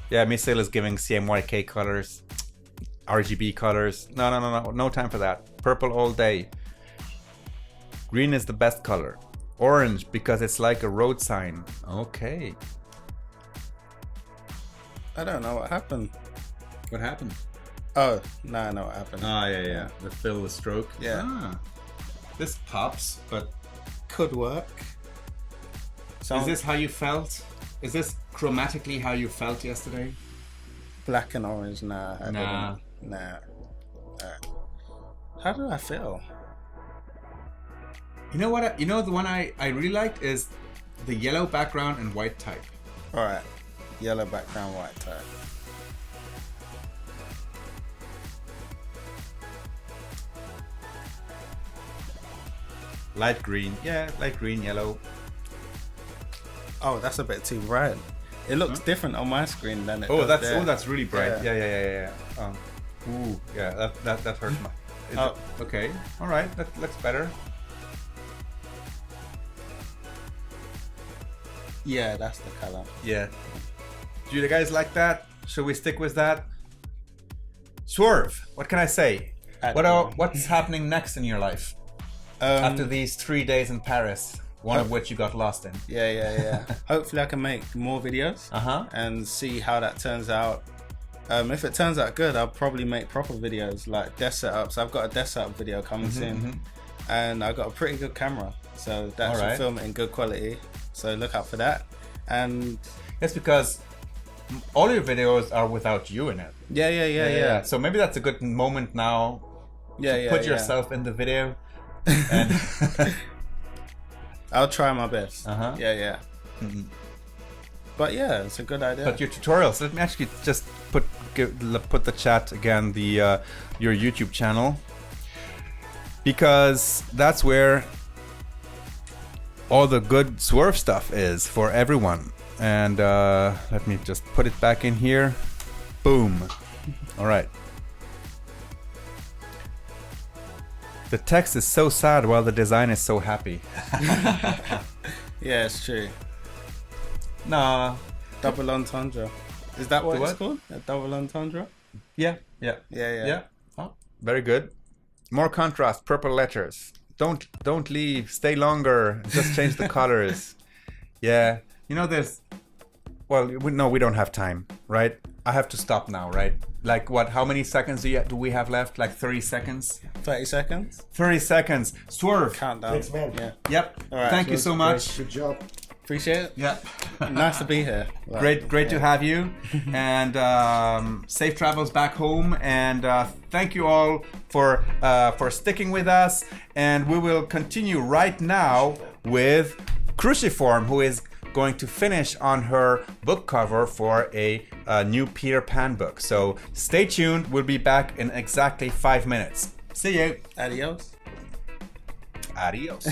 Speaker 2: Yeah, Missile is giving CMYK colors, RGB colors. No time for that. Purple all day. Green is the best color. Orange because it's like a road sign. Okay.
Speaker 1: I don't know what happened.
Speaker 2: What happened?
Speaker 1: Oh, no, I know what happened.
Speaker 2: Yeah. The fill, the stroke.
Speaker 1: Yeah.
Speaker 2: This pops, but
Speaker 1: Could work.
Speaker 2: is this how you felt? Is this chromatically how you felt yesterday?
Speaker 1: Black and orange? Nah. I
Speaker 2: Nah.
Speaker 1: didn't. Nah. How did I feel?
Speaker 2: You know what? The one I really liked is the yellow background and white type.
Speaker 1: Alright. Yellow background, white type.
Speaker 2: Light green. Yeah, light green, yellow.
Speaker 1: Oh, that's a bit too bright. It looks different on my screen than it does there.
Speaker 2: that's really bright.
Speaker 1: Yeah.
Speaker 2: Yeah. Ooh, yeah, that hurts my. Okay, all right, that looks better.
Speaker 1: Yeah, that's the color.
Speaker 2: Yeah. Do you guys like that? Should we stick with that? Swerve. What can I say? What's happening next in your life after these 3 days in Paris? One of which you got lost in.
Speaker 1: Yeah. Hopefully I can make more videos and see how that turns out. If it turns out good, I'll probably make proper videos like desk setups. I've got a desk setup video coming soon, and I got a pretty good camera, so that should film it in good quality. So look out for that. And
Speaker 2: it's because all your videos are without you in it.
Speaker 1: Yeah.
Speaker 2: So maybe that's a good moment now to put yourself in the video. And
Speaker 1: I'll try my best. Yeah. But yeah, it's a good idea.
Speaker 2: But your tutorials. Let me actually just put the chat again, the your YouTube channel, because that's where all the good Swerve stuff is for everyone. And let me just put it back in here. Boom. All right. The text is so sad while the design is so happy.
Speaker 1: Yeah, it's true.
Speaker 2: Nah.
Speaker 1: Double entendre. Is that what it's called? A double entendre?
Speaker 2: Yeah. Oh, very good. More contrast, purple letters. Don't leave. Stay longer. Just change the colors. Yeah. You know, we don't have time, right? I have to stop now, right? Like what? How many seconds do we have left? Like 30 seconds?
Speaker 1: 30 seconds?
Speaker 2: 30 seconds. Swerve.
Speaker 1: Countdown.
Speaker 3: Thanks, man.
Speaker 1: Yeah.
Speaker 2: Yep.
Speaker 1: All right.
Speaker 2: Thank you so much.
Speaker 3: Good job.
Speaker 1: Appreciate it.
Speaker 2: Yep.
Speaker 1: Nice to be here.
Speaker 2: Great to have you. And safe travels back home. And thank you all for sticking with us. And we will continue right now with Cruciform, who is going to finish on her book cover for a new Peter Pan book. So stay tuned. We'll be back in exactly 5 minutes. See you.
Speaker 1: Adios.
Speaker 2: Adios.